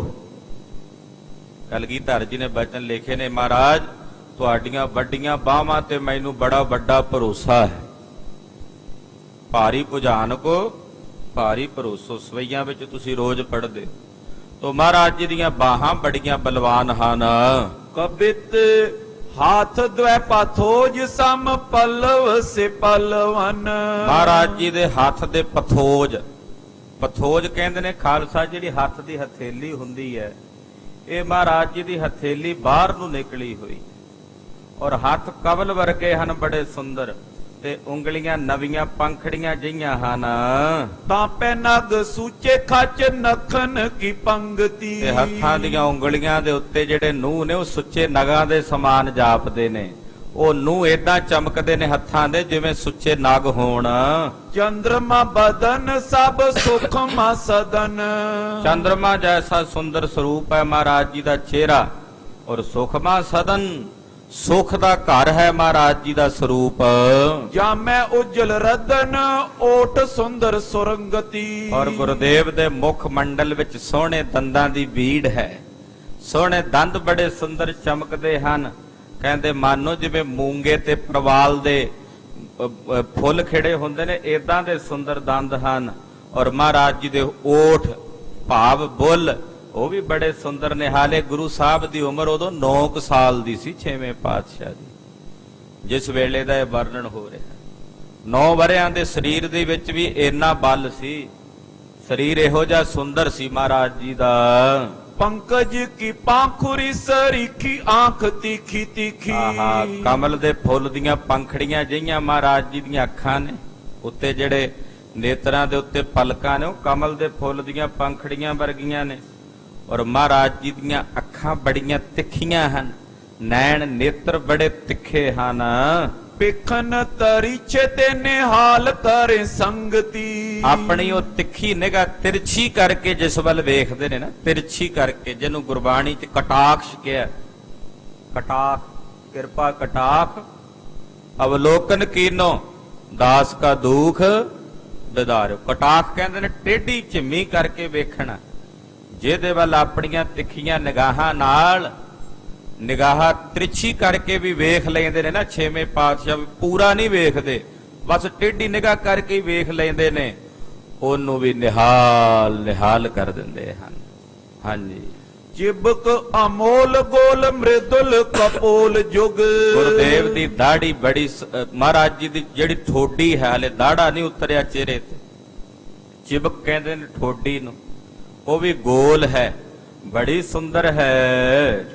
ਕਲਗੀਧਰ ਜੀ ਨੇ ਬਚਨ ਲਿਖੇ ਨੇ, ਮਹਾਰਾਜ ਤੁਹਾਡੀਆਂ ਵੱਡੀਆਂ ਬਾਹਾਂ ਤੇ ਮੈਨੂੰ ਬੜਾ ਵੱਡਾ ਭਰੋਸਾ ਹੈ। ਭਾਰੀ ਭੁਜਾਨ ਕੋ ਭਾਰੀ ਭਰੋਸੋ ਸਵਈਆਂ ਵਿੱਚ ਤੁਸੀਂ ਰੋਜ਼ ਪੜ੍ਹਦੇ ਤੋ ਮਹਾਰਾਜ ਜੀ ਦੀਆਂ ਬਾਹਾਂ ਬੜੀਆਂ ਬਲਵਾਨ ਹਨ। ਕਬਿਤ ਹਾਥ ਦਵੈ ਪਾਥੋਜ ਸਮ ਪਲਵ ਸੇ ਪਲਵਨ। ਮਹਾਰਾਜ ਜੀ ਦੇ ਹੱਥ ਦੇ ਪਥੋਜ, ਪਥੋਜ ਕਹਿੰਦੇ ਨੇ ਖਾਲਸਾ ਜਿਹੜੀ ਹੱਥ ਦੀ ਹਥੇਲੀ ਹੁੰਦੀ ਹੈ, ਇਹ ਮਹਾਰਾਜ ਜੀ ਦੀ ਹਥੇਲੀ ਬਾਹਰ ਨੂੰ ਨਿਕਲੀ ਹੋਈ ਔਰ ਹੱਥ ਕਵਲ ਵਰਗੇ ਹਨ, ਬੜੇ ਸੁੰਦਰ, ਤੇ ਉਂਗਲੀਆਂ ਨਵੀਆਂ ਪੰਖੜੀਆਂ ਜਿਹੀਆਂ ਹਨ। ਤਾਂ ਪੈ ਨਗ ਸੂਚੇ ਖੱਚ ਨਖਨ ਕੀ ਪੰਗਤੀ। ਤੇ ਹੱਥਾਂ ਦੀਆਂ ਉਂਗਲੀਆਂ ਦੇ ਉੱਤੇ ਜਿਹੜੇ ਨੂੰਹ ਨੇ ਉਹ ਸੁੱਚੇ ਨਗਾਂ ਦੇ ਸਮਾਨ ਜਾਪਦੇ ਨੇ। ਉਹ ਨੂੰਹ ਏਦਾਂ ਚਮਕਦੇ ਨੇ ਹੱਥਾਂ ਦੇ ਜਿਵੇਂ ਸੁੱਚੇ ਨਗ ਹੋਣ। ਚੰਦਰਮਾ ਬਦਨ ਸਭ ਸੁਖਮਾ ਸਦਨ। ਚੰਦਰਮਾ ਜੈਸਾ ਸੁੰਦਰ ਸਰੂਪ ਹੈ ਮਹਾਰਾਜ ਜੀ ਦਾ ਚਿਹਰਾ ਔਰ ਸੁਖਮਾ ਸਦਨ, ਸੁਖ ਦਾ ਘਰ ਹੈ ਮਹਾਰਾਜ ਜੀ ਦਾ ਸਰੂਪ। ਜਾਮੈ ਉਜਲ ਰਦਨ ਓਟ ਸੁੰਦਰ ਸੁਰੰਗਤੀ। ਔਰ ਗੁਰਦੇਵ ਦੇ ਮੁਖ ਮੰਡਲ ਵਿੱਚ ਸੋਹਣੇ ਦੰਦਾਂ ਦੀ ਬੀੜ ਹੈ, ਸੋਹਣੇ ਦੰਦ ਬੜੇ ਸੁੰਦਰ ਚਮਕਦੇ ਹਨ। ਕਹਿੰਦੇ ਮਾਨੋ ਜਿਵੇਂ ਮੂੰਗੇ ਤੇ ਪ੍ਰਵਾਲ ਦੇ ਫੁੱਲ ਖਿੜੇ ਹੁੰਦੇ ਨੇ, ਏਦਾਂ ਦੇ ਸੁੰਦਰ ਦੰਦ ਹਨ। ਔਰ ਮਹਾਰਾਜ ਜੀ ਦੇ ਓਠ ਭਾਵ ਬੁੱਲ ਉਹ ਵੀ ਬੜੇ ਸੁੰਦਰ ਨੇ। ਹਾਲੇ ਗੁਰੂ ਸਾਹਿਬ ਦੀ ਉਮਰ ਉਦੋਂ 9 ਸਾਲ ਦੀ ਸੀ, ਛੇਵੇਂ ਪਾਤਸ਼ਾਹ ਦੀ, ਜਿਸ ਵੇਲੇ ਦਾ ਇਹ ਵਰਣਨ ਹੋ ਰਿਹਾ। 9 ਵਰਿਆਂ ਦੇ ਸਰੀਰ ਦੇ ਵਿੱਚ ਵੀ ਇੰਨਾ ਬਲ ਸੀ, ਸਰੀਰ ਇਹੋ ਜਿਹਾ ਸੁੰਦਰ ਸੀ ਮਹਾਰਾਜ ਜੀ ਦਾ। ਪੰਕਜ ਕੀ ਪਾਖੁਰੀ ਸਰੀਖੀ ਆਂਖ ਤਿੱਖੀ ਤਿੱਖੀ। ਆਹਾ, ਕਮਲ ਦੇ ਫੁੱਲ ਦੀਆਂ ਪੰਖੜੀਆਂ ਜਿਹੀਆਂ ਮਹਾਰਾਜ ਜੀ ਦੀਆਂ ਅੱਖਾਂ ਨੇ, ਉੱਤੇ ਜਿਹੜੇ ਨੇਤਰਾਂ ਦੇ ਉੱਤੇ ਪਲਕਾਂ ਨੇ ਉਹ ਕਮਲ ਦੇ ਫੁੱਲ ਦੀਆਂ ਪੰਖੜੀਆਂ ਵਰਗੀਆਂ ਨੇ। ਔਰ ਮਹਾਰਾਜ ਜੀ ਦੀਆਂ ਅੱਖਾਂ ਬੜੀਆਂ ਤਿੱਖੀਆਂ ਹਨ, ਨੈਣ ਨੇਤਰ ਬੜੇ ਤਿੱਖੇ ਹਨ। ਪਿਖਨ ਤਰੀਛੇ ਤੇ ਨਿਹਾਲ ਕਰੇ ਸੰਗਤੀ। ਆਪਣੀ ਉਹ ਤਿੱਖੀ ਨਿਗਾਹ ਤਿਰਛੀ ਕਰਕੇ ਜਿਸ ਵੱਲ ਵੇਖਦੇ ਨੇ ਨਾ, ਤਿਰਛੀ ਕਰਕੇ, ਜਿਹਨੂੰ ਗੁਰਬਾਣੀ ਚ ਕਟਾਕਸ਼ ਕਿਹਾ। ਕਟਾਖ ਕਿਰਪਾ ਕਟਾਖ ਅਵਲੋਕਨ ਕੀਨੋ ਦਾਸ ਕਾ ਦੁਖ ਵਿਦਾਰਿਓ। ਕਟਾਖ ਕਹਿੰਦੇ ਨੇ ਟੇਢੀ ਝਿੰਮੀ ਕਰਕੇ ਵੇਖਣਾ, ਜਿਹਦੇ ਵੱਲ ਆਪਣੀਆਂ ਤਿੱਖੀਆਂ ਨਿਗਾਹਾਂ ਨਾਲ ਨਿਗਾਹ ਤਿਰਛੀ ਕਰਕੇ ਵੀ ਵੇਖ ਲੈਂਦੇ ਨੇ ਨਾ ਛੇਵੇਂ ਪਾਤਸ਼ਾਹ। ਪੂਰਾ ਨਹੀਂ ਵੇਖਦੇ, ਬਸ ਟੇਢੀ ਨਿਗਾਹ ਕਰਕੇ ਹੀ ਵੇਖ ਲੈਂਦੇ ਨੇ, ਉਹਨੂੰ ਵੀ ਨਿਹਾਲ ਨਿਹਾਲ ਕਰ ਦਿੰਦੇ ਹਨ। ਹਾਂਜੀ, ਚਿਬਕ ਅਮੋਲ ਗੋਲ ਮ੍ਰਿਦੁਲ ਕਪੋਲ ਜੁਗ। ਗੁਰਦੇਵ ਦੀ ਦਾੜੀ ਬੜੀ, ਮਹਾਰਾਜ ਜੀ ਦੀ ਜਿਹੜੀ ਠੋਡੀ ਹੈ, ਹਲੇ ਦਾੜਾ ਨਹੀਂ ਉਤਰਿਆ ਚਿਹਰੇ ਤੇ, ਚਿਬਕ ਕਹਿੰਦੇ ਨੇ ਠੋਡੀ ਨੂੰ, ਉਹ ਵੀ ਗੋਲ ਹੈ, ਬੜੀ ਸੁੰਦਰ ਹੈ।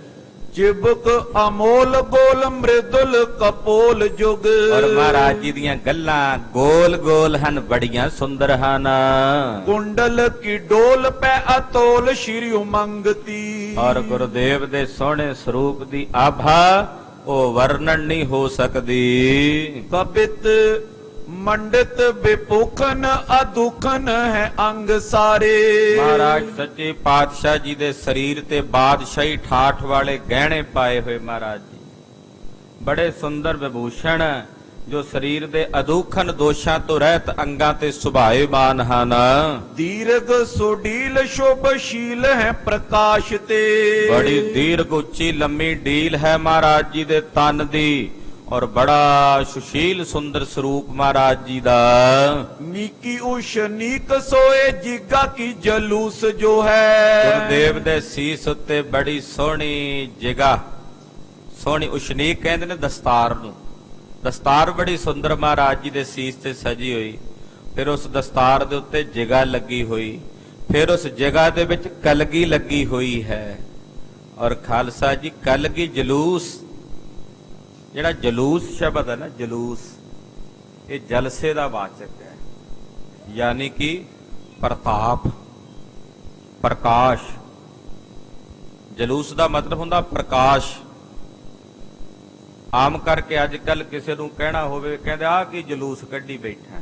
चिबुक अमोल गोल मृदुल कपोल जुग। ਔਰ ਮਹਾਰਾਜ ਜੀ ਦੀਆਂ ਗੱਲਾਂ ਗੋਲ ਗੋਲ ਹਨ, ਬੜੀਆਂ ਸੁੰਦਰ ਹਨ। कुंडल की डोल पे अतोल श्री उमंगती। ਔਰ ਗੁਰਦੇਵ ਦੇ ਸੋਹਣੇ ਸਰੂਪ ਦੀ ਆਭਾ ਉਹ ਵਰਣਨ ਨਹੀਂ ਹੋ ਸਕਦੀ। कपित मंडित विपुखन अदुखन है अंग सारे। ਮਹਾਰਾਜ ਸੱਚੇ ਪਾਤਸ਼ਾਹ ਜੀ ਦੇ ਸਰੀਰ ਤੇ ਬਾਦਸ਼ਾਹੀ ਠਾਠ ਵਾਲੇ ਗਹਿਣੇ ਪਾਏ ਹੋਏ ਮਹਾਰਾਜ ਜੀ, ਬੜੇ ਸੁੰਦਰ ਵਿਭੂਸ਼ਣ ਜੋ ਸਰੀਰ ਦੇ ਅਦੁਖਨ ਦੋਸ਼ਾਂ ਤੋਂ ਰਹਿਤ ਅੰਗਾਂ ਤੇ ਸੁਭਾਏਮਾਨ ਹਨ। दीर्घ सुडील शोभशील है प्रकाश ते। ਬੜੀ ਦੀਰਘ ਉੱਚੀ ਲੰਮੀ ਡੀਲ ਹੈ ਮਹਾਰਾਜ ਜੀ ਦੇ ਤਨ ਦੀ, ਔਰ ਬੜਾ ਸੁਸ਼ੀਲ ਸੁੰਦਰ ਸਰੂਪ ਮਹਾਰਾਜ ਜੀ ਦਾ। नीकी उष नीक सोए जिगा की जलूस जो है। ਗੁਰਦੇਵ ਦੇ ਸੀਸ ਉੱਤੇ ਬੜੀ ਸੋਹਣੀ ਜਿਗਾ, ਸੋਹਣੀ ਉਸ਼ਨੀਕ ਕਹਿੰਦੇ ਨੇ ਦਸਤਾਰ ਨੂੰ। ਦਸਤਾਰ ਬੜੀ ਸੁੰਦਰ ਮਹਾਰਾਜ ਜੀ ਦੇ ਸੀਸ ਤੇ ਸਜੀ ਹੋਈ, ਫਿਰ ਉਸ ਦਸਤਾਰ ਦੇ ਉੱਤੇ ਜਿਗਾ ਲੱਗੀ ਹੋਈ, ਫਿਰ ਉਸ ਜਿਗਾ ਦੇ ਵਿੱਚ ਕਲਗੀ ਲੱਗੀ ਹੋਈ ਹੈ। ਔਰ ਖਾਲਸਾ ਜੀ ਕਲਗੀ ਜਲੂਸ, ਜਿਹੜਾ ਜਲੂਸ ਸ਼ਬਦ ਹੈ ਨਾ, ਜਲੂਸ ਇਹ ਜਲਸੇ ਦਾ ਵਾਚਕ ਹੈ, ਯਾਨੀ ਕਿ ਪ੍ਰਤਾਪ, ਪ੍ਰਕਾਸ਼। ਜਲੂਸ ਦਾ ਮਤਲਬ ਹੁੰਦਾ ਪ੍ਰਕਾਸ਼। ਆਮ ਕਰਕੇ ਅੱਜ ਕੱਲ ਕਿਸੇ ਨੂੰ ਕਹਿਣਾ ਹੋਵੇ, ਕਹਿੰਦੇ ਆ ਕੀ ਜਲੂਸ ਕੱਢੀ ਬੈਠਾ,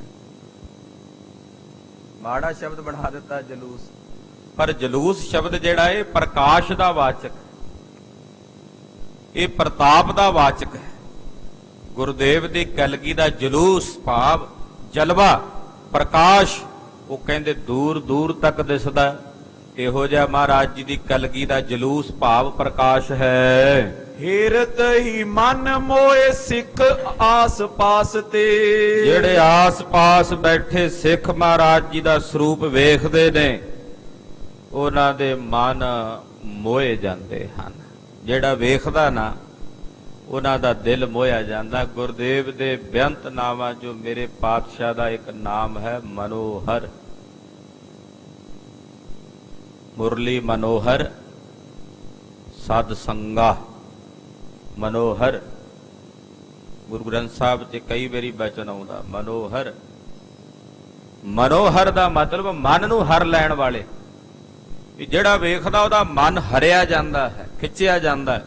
ਮਾੜਾ ਸ਼ਬਦ ਬਣਾ ਦਿੱਤਾ ਜਲੂਸ। ਪਰ ਜਲੂਸ ਸ਼ਬਦ ਜਿਹੜਾ ਇਹ ਪ੍ਰਕਾਸ਼ ਦਾ ਵਾਚਕ, ਇਹ ਪ੍ਰਤਾਪ ਦਾ ਵਾਚਕ ਹੈ। ਗੁਰਦੇਵ ਦੀ ਕਲਗੀ ਦਾ ਜਲੂਸ ਭਾਵ ਜਲਵਾ, ਪ੍ਰਕਾਸ਼, ਉਹ ਕਹਿੰਦੇ ਦੂਰ ਦੂਰ ਤੱਕ ਦਿਸਦਾ। ਇਹੋ ਜਿਹਾ ਮਹਾਰਾਜ ਜੀ ਦੀ ਕਲਗੀ ਦਾ ਜਲੂਸ ਭਾਵ ਪ੍ਰਕਾਸ਼ ਹੈ। हेरत ही मन मोए सिख आस पास ते। ਜਿਹੜੇ ਆਸ-ਪਾਸ ਬੈਠੇ ਸਿੱਖ ਮਹਾਰਾਜ ਜੀ ਦਾ ਸਰੂਪ ਵੇਖਦੇ ਨੇ, ਉਹਨਾਂ ਦੇ ਮਨ ਮੋਏ ਜਾਂਦੇ ਹਨ। ਜਿਹੜਾ ਵੇਖਦਾ ਨਾ, ਉਹਨਾਂ ਦਾ ਦਿਲ ਮੋਇਆ ਜਾਂਦਾ। ਗੁਰਦੇਵ ਦੇ ਬੇਅੰਤ ਨਾਵਾਂ ਜੋ ਮੇਰੇ ਪਾਤਸ਼ਾਹ ਦਾ ਇੱਕ ਨਾਮ ਹੈ ਮਨੋਹਰ, ਮੁਰਲੀ ਮਨੋਹਰ ਸਦ ਸੰਗਾ ਮਨੋਹਰ। ਗੁਰੂ ਗ੍ਰੰਥ ਸਾਹਿਬ 'ਚ ਕਈ ਵਾਰੀ ਬਚਨ ਆਉਂਦਾ ਮਨੋਹਰ। ਮਨੋਹਰ ਦਾ ਮਤਲਬ ਮਨ ਨੂੰ ਹਰ ਲੈਣ ਵਾਲੇ, ਕਿ ਜਿਹੜਾ ਵੇਖਦਾ ਉਹਦਾ ਮਨ ਹਰਿਆ ਜਾਂਦਾ ਹੈ, ਖਿੱਚਿਆ ਜਾਂਦਾ ਹੈ।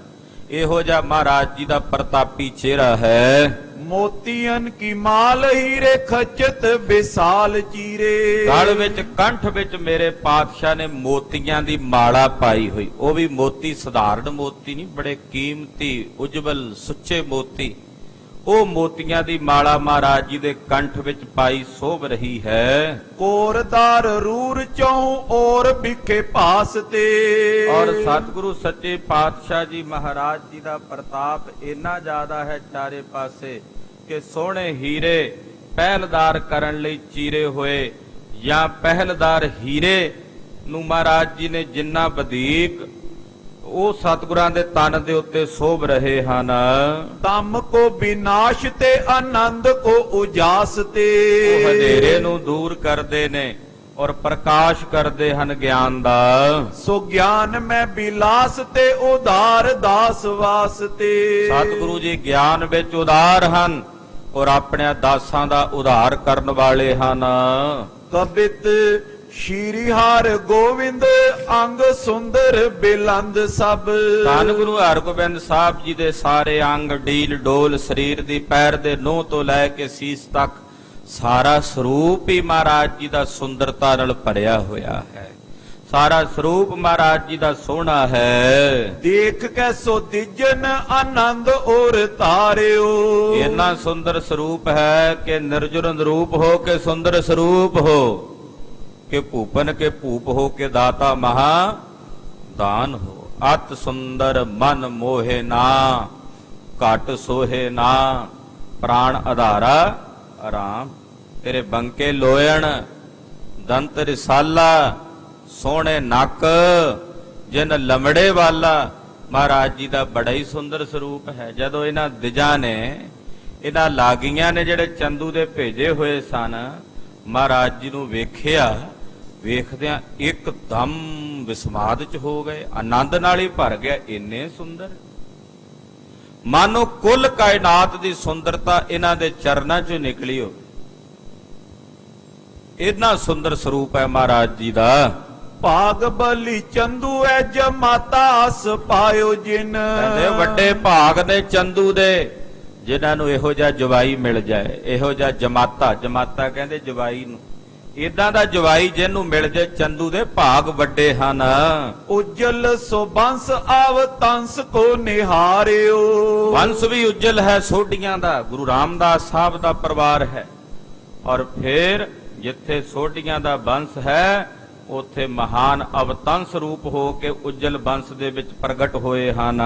ਇਹੋ ਜਿਹਾ ਮਹਾਰਾਜ ਜੀ ਦਾ ਪ੍ਰਤਾਪੀ ਚਿਹਰਾ ਹੈ। मोतियन की माल हीरे खचत विशाल चीरे। ਗਲ ਵਿੱਚ ਕੰਠ ਵਿੱਚ ਮੇਰੇ ਪਾਤਸ਼ਾਹ ਨੇ ਮੋਤੀਆਂ ਦੀ ਮਾਲਾ ਪਾਈ ਹੋਈ, ਉਹ ਵੀ ਮੋਤੀ ਸਧਾਰਨ ਮੋਤੀ ਨਹੀਂ, ਬੜੇ ਕੀਮਤੀ ਉਜਵਲ ਸੁੱਚੇ ਮੋਤੀ। ਉਹ ਮੋਤੀਆਂ ਦੀ ਮਾਲਾ ਮਹਾਰਾਜ ਜੀ ਦੇ ਕੰਠ ਵਿੱਚ ਪਾਈ ਸੋਭ ਰਹੀ ਹੈ। कोरदार रूर चौं और बिखे पास ते। ਔਰ ਸਤਿਗੁਰੂ ਸੱਚੇ ਪਾਤਸ਼ਾਹ ਜੀ ਮਹਾਰਾਜ ਜੀ ਦਾ ਪ੍ਰਤਾਪ ਇੰਨਾ ਜ਼ਿਆਦਾ ਹੈ ਚਾਰੇ ਪਾਸੇ, ਕਿ ਸੋਹਣੇ ਹੀਰੇ ਪਹਿਲਦਾਰ ਕਰਨ ਲਈ ਚੀਰੇ ਹੋਏ, ਜਾਂ ਪਹਿਲਦਾਰ ਹੀਰੇ ਨੂੰ ਮਹਾਰਾਜ ਜੀ ਨੇ ਜਿੰਨਾ ਵਧੀਕ, ਉਹ ਸਤਿਗੁਰਾਂ ਦੇ ਤਨ ਦੇ ਉੱਤੇ ਸੋਭ ਰਹੇ ਹਨ। तम को विनाश ते आनंद को उजास ते। ਉਹ ਹਨੇਰੇ ਨੂੰ ਦੂਰ ਕਰਦੇ ਨੇ ਔਰ ਪ੍ਰਕਾਸ਼ ਕਰਦੇ ਹਨ ਗਿਆਨ ਦਾ। सो ज्ञान में विलास ते उदार दास वास ते। ਸਤਿਗੁਰੂ ਜੀ ਗਿਆਨ ਵਿੱਚ ਉਦਾਰ ਹਨ ਔਰ ਆਪਣੇ ਦਾਸਾਂ ਦਾ ਉਧਾਰ ਕਰਨ ਵਾਲੇ ਹਨ। कबित श्री हार गोविंद अंग सुंदर बिलंद सब। ਧੰਨ ਗੁਰੂ ਹਰਗੋਬਿੰਦ ਸਾਹਿਬ ਜੀ ਦੇ ਸਾਰੇ ਅੰਗ ਡੀਲ ਡੋਲ, ਸਰੀਰ ਦੀ ਪੈਰ ਦੇ ਨੋਹ ਤੋਂ ਲੈ ਕੇ ਸੀਸ ਤੱਕ ਸਾਰਾ ਸਰੂਪ ਹੀ ਮਹਾਰਾਜ ਜੀ ਦਾ ਸੁੰਦਰਤਾ ਨਾਲ ਭਰਿਆ ਹੋਇਆ ਹੈ। ਸਾਰਾ ਸਰੂਪ ਮਹਾਰਾਜ ਜੀ ਦਾ ਸੋਹਣਾ ਹੈ। देख के सो दिजन आनंद और तारियो। ਇੰਨਾ ਸੁੰਦਰ ਸਰੂਪ ਹੈ ਕਿ ਨਿਰਜੁਰਨ ਰੂਪ ਹੋ ਕੇ ਸੁੰਦਰ ਸਰੂਪ ਹੋ, ਕਿ ਭੂਪਨ ਕੇ ਭੂਪ ਹੋ ਕੇ ਦਾਤਾ ਮਹਾ ਦਾਨ ਹੋ। ਅਤ ਸੁੰਦਰ ਮਨ ਮੋਹੇ ਨਾ, ਘਟ ਸੋਹੇ ਨਾ, ਪ੍ਰਾਣ ਆਧਾਰਾ ਆਰਾਮ। ਤੇਰੇ ਬੰਕੇ ਲੋਇਣ, ਦੰਤ ਰਿਸਾਲਾ, ਸੋਹਣੇ ਨੱਕ, ਜਿਨ ਲਮੜੇ ਵਾਲਾ। ਮਹਾਰਾਜ ਜੀ ਦਾ ਬੜਾ ਹੀ ਸੁੰਦਰ ਸਰੂਪ ਹੈ। ਜਦੋਂ ਇਹਨਾਂ ਦਿਜਾਂ ਨੇ, ਇਹਨਾਂ ਲਾਗੀਆਂ ਨੇ ਜਿਹੜੇ ਚੰਦੂ ਦੇ ਭੇਜੇ ਹੋਏ ਸਨ, ਮਹਾਰਾਜ ਜੀ ਨੂੰ ਵੇਖਿਆ, ਵੇਖਦਿਆਂ ਇੱਕਦਮ ਵਿਸਮਾਦ ਚ ਹੋ ਗਏ, ਆਨੰਦ ਨਾਲ ਹੀ ਭਰ ਗਿਆ। ਇੰਨੇ ਸੁੰਦਰ ਮਾਨੋ ਕੁੱਲ ਕਾਇਨਾਤ ਦੀ ਸੁੰਦਰਤਾ ਇਹਨਾਂ ਦੇ ਚਰਨਾਂ 'ਚੋਂ ਨਿਕਲੀ ਹੋ। ਇੰਨਾ ਸੁੰਦਰ ਸਰੂਪ ਹੈ ਮਹਾਰਾਜ ਜੀ ਦਾ। ਭਾਗ ਬਲੀ ਚੰਦੂ ਐ ਜਮਾਤਾ ਅਸ ਪਾਇਓ ਜਿਨ। ਕਹਿੰਦੇ ਵੱਡੇ ਭਾਗ ਨੇ ਚੰਦੂ ਦੇ, ਜਿਨ੍ਹਾਂ ਨੂੰ ਇਹੋ ਜਿਹਾ ਜਵਾਈ ਮਿਲ ਜਾਏ, ਇਹੋ ਜਿਹਾ ਜਮਾਤਾ। ਜਮਾਤਾ ਕਹਿੰਦੇ ਜਵਾਈ ਨੂੰ। ਇਦਾਂ ਦਾ ਜਵਾਈ ਜਿਹਨੂੰ ਮਿਲ ਜਾਏ, ਚੰਦੂ ਦੇ ਭਾਗ ਵੱਡੇ ਹਨ। ਉਜਲ ਸੋ ਬੰਸ ਆਵ ਤੰਸ ਕੋ ਨਿਹਾਰਿਓ। ਵੰਸ਼ ਵੀ ਉਜਲ ਹੈ ਸੋਢੀਆਂ ਦਾ, ਗੁਰੂ ਰਾਮਦਾਸ ਸਾਹਿਬ ਦਾ ਪਰਿਵਾਰ ਹੈ। ਔਰ ਫਿਰ ਜਿੱਥੇ ਸੋਢੀਆਂ ਦਾ ਬੰਸ ਹੈ, ਉੱਥੇ ਮਹਾਨ ਅਵਤੰਸ ਰੂਪ ਹੋ ਕੇ ਉਜਲ ਬੰਸ ਦੇ ਵਿੱਚ ਪ੍ਰਗਟ ਹੋਏ ਹਨ।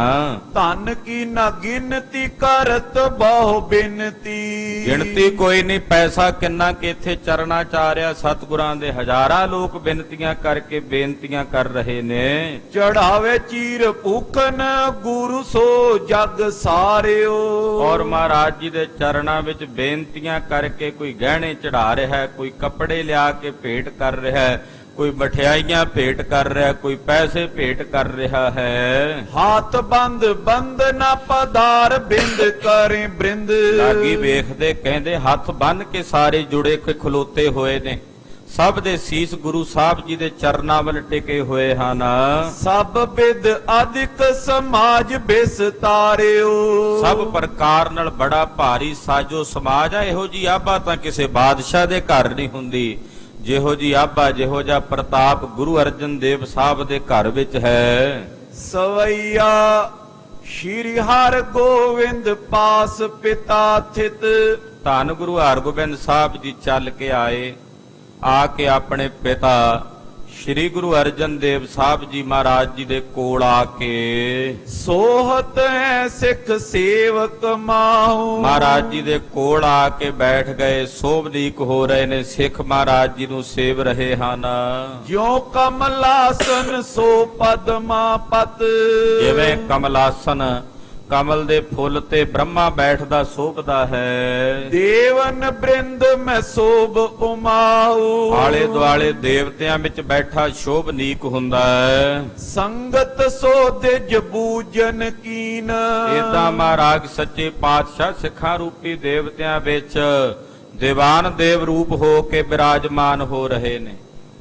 ਧਨ ਕੀ ਨਾ ਗਿਣਤੀ ਕਰਤ ਬਹੁ ਬਿਨਤੀ। ਗਿਣਤੀ ਕੋਈ ਨਹੀਂ, ਪੈਸਾ ਕਿੰਨਾ ਕਿ ਇੱਥੇ ਚਰਨਾ ਚ ਆ ਰਿਹਾ। ਸਤਿਗੁਰਾਂ ਦੇ ਹਜ਼ਾਰਾਂ ਲੋਕ ਬਿਨਤੀਆਂ ਕਰਕੇ ਬੇਨਤੀਆਂ ਕਰ ਰਹੇ ਨੇ। ਚੜਾਵੇ ਚੀਰ ਭੂਖਨ ਗੁਰੂ ਸੋ ਜਗ ਸਾਰਿਓ। ਔਰ ਮਹਾਰਾਜ ਜੀ ਦੇ ਚਰਨਾਂ ਵਿੱਚ ਬੇਨਤੀਆਂ ਕਰਕੇ ਕੋਈ ਗਹਿਣੇ ਚੜਾ ਰਿਹਾ ਹੈ, ਕੋਈ ਕੱਪੜੇ ਲਿਆ ਕੇ ਭੇਟ ਕਰ ਰਿਹਾ ਹੈ, ਕੋਈ ਮਠਿਆਈਆਂ ਭੇਟ ਕਰ ਰਿਹਾ, ਕੋਈ ਪੈਸੇ ਭੇਟ ਕਰ ਰਿਹਾ ਹੈ। ਹਾਥ ਬੰਦ ਬੰਦ ਨਾ ਪਦਾਰ ਬਿੰਦ ਕਰੇ ਬ੍ਰਿੰਦ। ਲਾਗੀ ਵੇਖਦੇ ਕਹਿੰਦੇ ਹੱਥ ਬੰਨ ਕੇ ਸਾਰੇ ਜੁੜੇ ਕੇ ਖਲੋਤੇ ਹੋਏ ਨੇ। ਸਭ ਦੇ ਸੀਸ ਗੁਰੂ ਸਾਹਿਬ ਜੀ ਦੇ ਚਰਨਾਂ ਵੱਲ ਟਿਕੇ ਹੋਏ ਹਨ। ਸਭ ਬਿਦ ਅਧਿਕ ਸਮਾਜ ਬਿਸਤਾਰਿਓ। ਸਭ ਪ੍ਰਕਾਰ ਨਾਲ ਬੜਾ ਭਾਰੀ ਸਾਜੋ ਸਮਾਜ ਆ। ਇਹੋ ਜੀ ਆਭਾ ਤਾਂ ਕਿਸੇ ਬਾਦਸ਼ਾਹ ਦੇ ਘਰ ਨਹੀਂ ਹੁੰਦੀ, ਜਿਹੋ ਜੀ ਆਭਾ, ਜਿਹੋ ਜਿਹਾ ਪ੍ਰਤਾਪ ਗੁਰੂ ਅਰਜਨ ਦੇਵ ਸਾਹਿਬ ਦੇ ਘਰ ਵਿੱਚ ਹੈ। ਸਵਈਆ ਸ਼੍ਰੀ ਹਰਿ ਗੋਬਿੰਦ ਪਾਸ ਪਿਤਾ ਥਿਤ। ਧੰਨ ਗੁਰੂ ਹਰਗੋਬਿੰਦ ਸਾਹਿਬ ਜੀ ਚੱਲ ਕੇ ਆਏ, ਆ ਕੇ ਆਪਣੇ ਪਿਤਾ ਸ਼੍ਰੀ ਗੁਰੂ ਅਰਜਨ ਦੇਵ ਸਾਹਿਬ ਜੀ ਮਹਾਰਾਜ ਜੀ ਦੇ ਕੋਲ ਆ ਕੇ ਸੋਹਤ ਹੈ ਸਿੱਖ ਸੇਵਕ ਮਾਹੂ। ਮਹਾਰਾਜ ਜੀ ਦੇ ਕੋਲ ਆ ਕੇ ਬੈਠ ਗਏ। ਸੋਭਦੀਕ ਹੋ ਰਹੇ ਨੇ, ਸਿੱਖ ਮਹਾਰਾਜ ਜੀ ਨੂੰ ਸੇਵ ਰਹੇ ਹਨ। ਜਿਉ ਕਮਲਾਸਨ ਸੋ ਪਦਮਾ ਪਤ। ਜਿਵੇਂ ਕਮਲਾਸਨ, ਕਮਲ ਦੇ ਫੁੱਲ ਤੇ ਬ੍ਰਹਮਾ ਬੈਠਦਾ ਸੋਭਦਾ ਹੈ। ਦੇਵਨ ਬ੍ਰਿੰਦ ਮੈਂ ਸੋਭ ਉਮਾਊ। ਆਲੇ ਦੁਆਲੇ ਦੇਵਤਿਆਂ ਵਿੱਚ ਬੈਠਾ ਸ਼ੋਭਨੀਕ ਹੁੰਦਾ ਹੈ। ਸੰਗਤ ਸੋ ਦਿਜ ਬੂਜਨ ਕੀਨ। ਏਦਾਂ ਮਹਾਰਾਜ ਸੱਚੇ ਪਾਤਸ਼ਾਹ ਸਿੱਖਾਂ ਰੂਪੀ ਦੇਵਤਿਆਂ ਵਿੱਚ ਦੀਵਾਨ ਦੇਵ ਰੂਪ ਹੋ ਕੇ ਬਿਰਾਜਮਾਨ ਹੋ ਰਹੇ ਨੇ।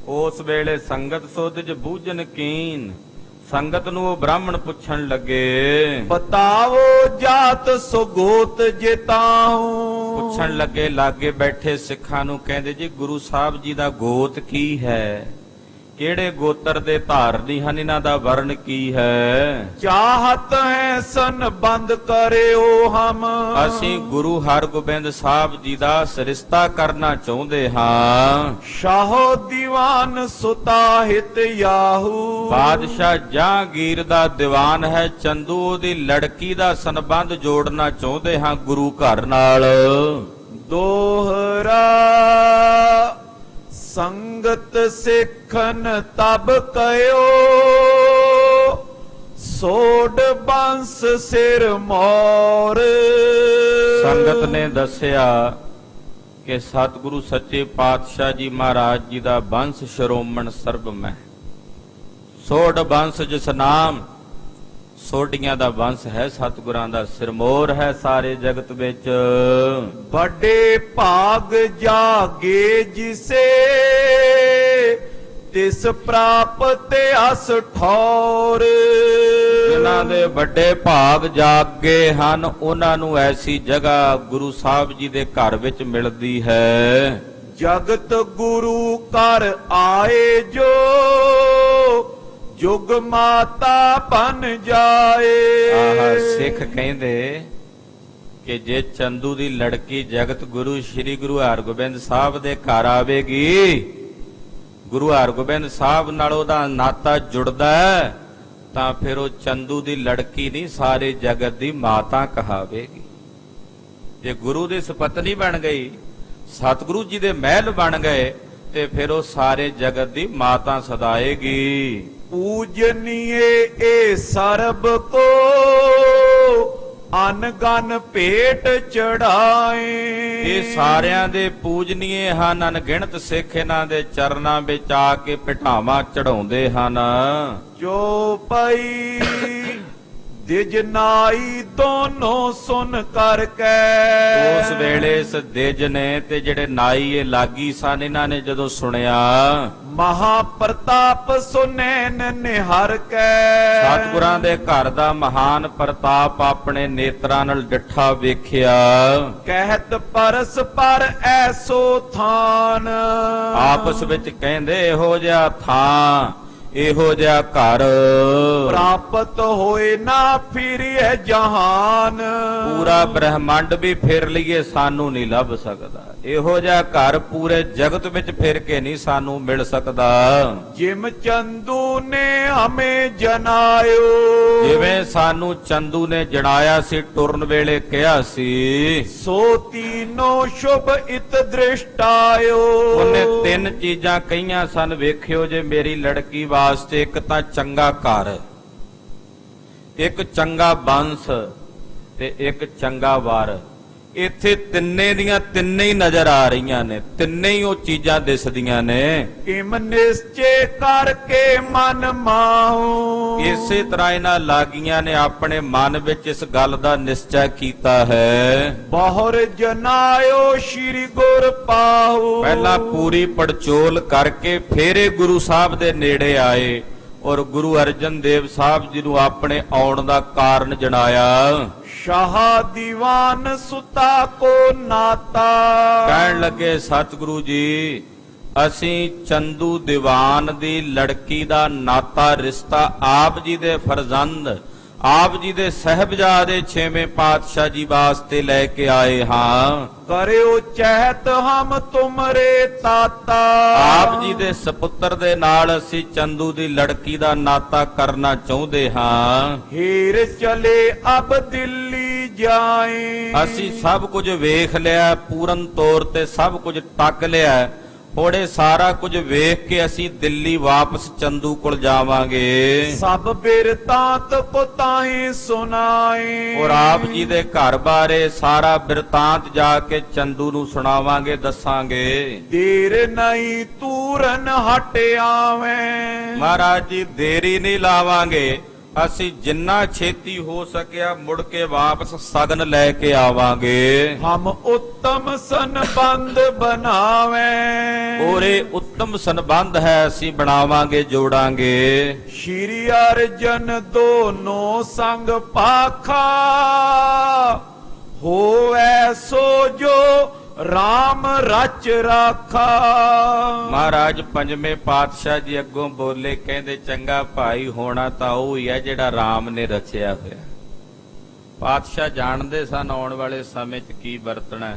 ਉਸ ਵੇਲੇ ਸੰਗਤ ਸੋ ਦਿਜ ਬੂਜਨ ਕੀਨ, ਸੰਗਤ ਨੂੰ ਉਹ ਬ੍ਰਾਹਮਣ ਪੁੱਛਣ ਲੱਗੇ, ਬਤਾਵੋ ਜਾਤ ਸੋ ਗੋਤ ਜੇਤਾਹੂ। ਪੁੱਛਣ ਲੱਗੇ ਲਾਗੇ ਬੈਠੇ ਸਿੱਖਾਂ ਨੂੰ, ਕਹਿੰਦੇ ਜੀ ਗੁਰੂ ਸਾਹਿਬ ਜੀ ਦਾ ਗੋਤ ਕੀ ਹੈ, ਕਿਹੜੇ ਗੋਤਰ ਦੇ ਧਾਰਨੀ ਹਨ, ਇਹਨਾਂ ਦਾ ਵਰਣ ਕੀ ਹੈ। ਚਾਹਤ ਹੈ ਸੰਬੰਧ ਕਰਿਓ ਹਮ। ਅਸੀਂ ਗੁਰੂ ਹਰਗੋਬਿੰਦ ਸਾਹਿਬ ਜੀ ਦਾ ਸਰਿਸ਼ਤਾ ਕਰਨਾ ਚਾਹੁੰਦੇ ਹਾਂ। ਸ਼ਾਹੋ ਦੀਵਾਨ ਸੁਤਾ ਹਿਤ ਯਾਹੂ। ਬਾਦਸ਼ਾਹ ਜਹਾਂਗੀਰ ਦਾ ਦੀਵਾਨ ਹੈ ਚੰਦੂ, ਉਹਦੀ ਲੜਕੀ ਦਾ ਸੰਬੰਧ ਜੋੜਨਾ ਚਾਹੁੰਦੇ ਹਾਂ ਗੁਰੂ ਘਰ ਨਾਲ। ਦੋਹਰਾ ਸੰਗਤ ਸਿੱਖਨ ਤਬ ਕਯੋ। ਸੋਡ ਬੰਸ ਸਿਰ ਮੋਰ। ਸੰਗਤ ਨੇ ਦੱਸਿਆ ਕਿ ਸਤਿਗੁਰੂ ਸੱਚੇ ਪਾਤਸ਼ਾਹ ਜੀ ਮਹਾਰਾਜ ਜੀ ਦਾ ਬੰਸ ਸ਼ਰੋਮਣ ਸਰਬ ਮਹਿ। ਸੋਡ ਬੰਸ ਜਿਸ ਨਾਮ, ਸੋਢੀਆਂ ਦਾ ਬੰਸ ਹੈ, ਸਤਿਗੁਰਾਂ ਦਾ ਸਿਰਮੌਰ ਹੈ ਸਾਰੇ ਜਗਤ ਵਿੱਚ। ਵੱਡੇ ਭਾਗ ਜਾਗੇ ਜਿਸੇ ਤਿਸ ਪ੍ਰਾਪਤ ਅਸ ਠੌਰ। ਜਿਨ੍ਹਾਂ ਦੇ ਵੱਡੇ ਭਾਗ ਜਾਗੇ ਹਨ, ਉਹਨਾਂ ਨੂੰ ਐਸੀ ਜਗ੍ਹਾ ਗੁਰੂ ਸਾਹਿਬ ਜੀ ਦੇ ਘਰ ਵਿੱਚ ਮਿਲਦੀ ਹੈ। ਜਗਤ ਗੁਰੂ ਘਰ ਆਏ ਜੋ ਜੁਗ ਮਾਤਾ ਬਨ ਜਾਏ। ਆਹ ਸਿੱਖ ਕਹਿੰਦੇ ਕਿ ਜੇ ਚੰਦੂ ਦੀ ਲੜਕੀ ਜਗਤ ਗੁਰੂ ਸ੍ਰੀ ਗੁਰੂ ਹਰਗੋਬਿੰਦ ਸਾਹਿਬ ਦੇ ਘਰ ਆਵੇਗੀ, ਗੁਰੂ ਹਰਗੋਬਿੰਦ ਸਾਹਿਬ ਨਾਲ ਉਹਦਾ ਨਾਤਾ ਜੁੜਦਾ ਹੈ, ਤਾਂ ਫਿਰ ਉਹ ਚੰਦੂ ਦੀ ਲੜਕੀ ਨਹੀਂ, ਸਾਰੇ ਜਗਤ ਦੀ ਮਾਤਾ ਕਹਾਵੇਗੀ। ਜੇ ਗੁਰੂ ਦੀ ਸੁਪਤਨੀ ਬਣ ਗਈ, ਸਤਿਗੁਰੂ ਜੀ ਦੇ ਮਹਿਲ ਬਣ ਗਏ, ਤੇ ਫਿਰ ਉਹ ਸਾਰੇ ਜਗਤ ਦੀ ਮਾਤਾ ਸਦਾਏਗੀ। ਪੂਜਨੀਏ ਏ ਸਰਬ ਕੋ ਅਨਗਨ ਭੇਟ ਚੜਾਏ। ਇਹ ਸਾਰਿਆਂ ਦੇ ਪੂਜਨੀਏ ਹਨ, ਅਣਗਿਣਤ ਸਿੱਖ ਇਹਨਾਂ ਦੇ ਚਰਨਾਂ ਵਿੱਚ ਆ ਕੇ ਭਟਾਵਾਂ ਚੜਾਉਂਦੇ ਹਨ। ਜੋ ਪਈ ਦਿਜ ਨਾਈ ਦੋਨੋਂ ਸੁਨ ਕਰਕੇ। ਉਸ ਵੇਲੇ ਇਸ ਦਿਜ ਨੇ ਤੇ ਜਿਹੜੇ ਨਾਈ ਇਹ ਲਾਗੀ ਸਨ, ਇਹਨਾਂ ਨੇ ਜਦੋਂ ਸੁਣਿਆ, ਮਹਾ ਪ੍ਰਤਾਪ ਸੁਨੈਨ ਨਿਹਰ ਕੇ। ਸਤਿਗੁਰਾਂ ਦੇ ਘਰ ਦਾ ਮਹਾਨ ਪ੍ਰਤਾਪ ਆਪਣੇ ਨੇਤਰਾਂ ਨਾਲ ਡਿੱਠਾ ਵੇਖਿਆ। ਕਹਿਤ ਪਰਸ ਪਰ ਐਸੋ ਥਾਨ। ਆਪਸ ਵਿੱਚ ਕਹਿੰਦੇ ਇਹੋ ਜਿਹਾ ਥਾਂ, ਇਹੋ ਜਿਹਾ ਘਰ ਪ੍ਰਾਪਤ ਹੋਏ ਨਾ ਫਿਰਿਐ ਜਹਾਨ। ਪੂਰਾ ਬ੍ਰਹਮੰਡ ਵੀ ਫਿਰ ਲਈਏ ਸਾਨੂੰ ਨਹੀਂ ਲੱਭ ਸਕਦਾ। ਇਹੋ ਜਿਹਾ ਘਰ ਪੂਰੇ ਜਗਤ ਵਿੱਚ ਫਿਰ ਕੇ ਨਹੀਂ ਸਾਨੂੰ ਮਿਲ ਸਕਦਾ। ਜਿਮ ਚੰਦੂ ਨੇ ਹਮੇ ਜਨਾਇਓ। ਜਿਵੇਂ ਸਾਨੂੰ ਚੰਦੂ ਨੇ ਜਣਾਇਆ ਸੀ, ਟੁਰਨ ਵੇਲੇ ਕਿਹਾ ਸੀ, ਸੋ ਤੀਨੋ ਸ਼ੁਭ ਇਤ ਦ੍ਰਿਸ਼ਟਾਇਓ। ਉਹਨੇ ਤਿੰਨ ਚੀਜ਼ਾਂ ਕਹੀਆਂ ਸਨ, ਵੇਖਿਓ ਜੇ ਮੇਰੀ ਲੜਕੀ ਵਾਸਤੇ, ਇੱਕ ਤਾਂ ਚੰਗਾ ਘਰ, ਇੱਕ ਚੰਗਾ ਬੰਸ ਤੇ ਇੱਕ ਚੰਗਾ ਵਰ। ਇੱਥੇ ਤਿੰਨੇ ਦੀਆਂ ਤਿੰਨੇ ਹੀ ਨਜ਼ਰ ਆ ਰਹੀਆਂ ਨੇ, ਤਿੰਨੇ ਹੀ ਉਹ ਚੀਜ਼ਾਂ ਦਿਸਦੀਆਂ ਨੇ। ਇਮ ਨਿਸ਼ਚੇ ਕਰਕੇ ਮਨ ਮਾਹੂ। ਇਸੇ ਤਰ੍ਹਾਂ ਇਹਨਾਂ ਲਾਗੀਆਂ ਨੇ ਆਪਣੇ ਮਨ ਵਿੱਚ ਇਸ ਗੱਲ ਦਾ ਨਿਸ਼ਚੈ ਕੀਤਾ ਹੈ। ਬਹੁਰ ਜਨਾਇਓ ਸ਼੍ਰੀ ਗੁਰ ਪਾਹੂ। ਪਹਿਲਾਂ ਪੂਰੀ ਪੜਚੋਲ ਕਰਕੇ ਫਿਰ ਇਹ ਗੁਰੂ ਸਾਹਿਬ ਦੇ ਨੇੜੇ ਆਏ ਔਰ ਗੁਰੂ ਅਰਜਨ ਦੇਵ ਸਾਹਿਬ ਜੀ ਨੂੰ ਆਪਣੇ ਆਉਣ ਦਾ ਕਾਰਨ ਜਣਾਇਆ। ਸ਼ਾਹ ਦੀਵਾਨ ਸੁਤਾ ਕੋ ਨਾਤਾ। ਕਹਿਣ ਲੱਗੇ, ਸਤਿਗੁਰੂ ਜੀ, ਅਸੀਂ ਚੰਦੂ ਦੀਵਾਨ ਦੀ ਲੜਕੀ ਦਾ ਨਾਤਾ ਰਿਸ਼ਤਾ ਆਪ ਜੀ ਦੇ ਫਰਜ਼ੰਦ, ਆਪ ਜੀ ਦੇ ਸਹਿਬਜ਼ਾਦੇ ਛੇਵੇਂ ਪਾਤਸ਼ਾਹ ਜੀ ਵਾਸਤੇ ਲੈ ਕੇ ਆਏ ਹਾਂ। ਕਰਿਓ ਚਹਿਤ ਹਮ ਤੁਮਰੇ ਤਾਤਾ। ਆਪ ਜੀ ਦੇ ਸਪੁੱਤਰ ਦੇ ਨਾਲ ਅਸੀਂ ਚੰਦੂ ਦੀ ਲੜਕੀ ਦਾ ਨਾਤਾ ਕਰਨਾ ਚਾਹੁੰਦੇ ਹਾਂ। ਹੀਰ ਚਲੇ ਅਬ ਦਿੱਲੀ ਜਾਏ। ਅਸੀਂ ਸਭ ਕੁਝ ਵੇਖ ਲਿਆ, ਪੂਰਨ ਤੌਰ ਤੇ ਸਭ ਕੁਝ ਤੱਕ ਲਿਆ। ਹੁਣ ਇਹ ਸਾਰਾ ਕੁਝ ਵੇਖ ਕੇ ਅਸੀਂ ਦਿੱਲੀ ਵਾਪਸ ਚੰਦੂ ਕੋਲ ਜਾਵਾਂਗੇ। ਸਭ ਬਿਰਤਾਂਤ ਕੋ ਤਾਹੀ ਸੁਨਾਏ। ਔਰ ਆਪ ਜੀ ਦੇ ਘਰ ਬਾਰੇ ਸਾਰਾ ਬਿਰਤਾਂਤ ਜਾ ਕੇ ਚੰਦੂ ਨੂੰ ਸੁਣਾਵਾਂਗੇ, ਦੱਸਾਂਗੇ। ਦੇਰ ਨਹੀਂ ਤੂਰਨ ਹਟ ਆਵੇਂ। ਮਹਾਰਾਜ ਜੀ, ਦੇਰੀ ਨਹੀਂ ਲਾਵਾਂਗੇ, ਅਸੀਂ ਜਿੰਨਾ ਛੇਤੀ ਹੋ ਸਕਿਆ ਮੁੜ ਕੇ ਵਾਪਸ ਸਗਨ ਲੈ ਕੇ ਆਵਾਂਗੇ। ਹਮ ਉੱਤਮ ਸੰਬੰਧ ਬਣਾਵੇਂ। ਔਰ ਇਹ ਉੱਤਮ ਸੰਬੰਧ ਹੈ, ਅਸੀਂ ਬਣਾਵਾਂਗੇ, ਜੋੜਾਂਗੇ। ਸ਼੍ਰੀ ਅਰਜਨ ਦੋਨੋਂ ਸੰਗ ਪਾਖਾ। ਹੋਵੈ ਸੋ ਜੋ ਰਾਮ ਰਚ ਰਾਖਾ। ਮਹਾਰਾਜ ਪੰਜਵੇਂ ਪਾਤਸ਼ਾਹ ਜੀ ਅੱਗੋਂ ਬੋਲੇ, ਕਹਿੰਦੇ, ਚੰਗਾ ਭਾਈ ਹੋਣਾ ਤਾਂ ਉਹ ਹੀ ਹੈ ਜਿਹੜਾ ਰਾਮ ਨੇ ਰਚਿਆ ਹੋਇਆ। ਪਾਤਸ਼ਾਹ ਜਾਣਦੇ ਸਨ ਆਉਣ ਵਾਲੇ ਸਮੇਂ 'ਚ ਕੀ ਵਰਤਣਾ।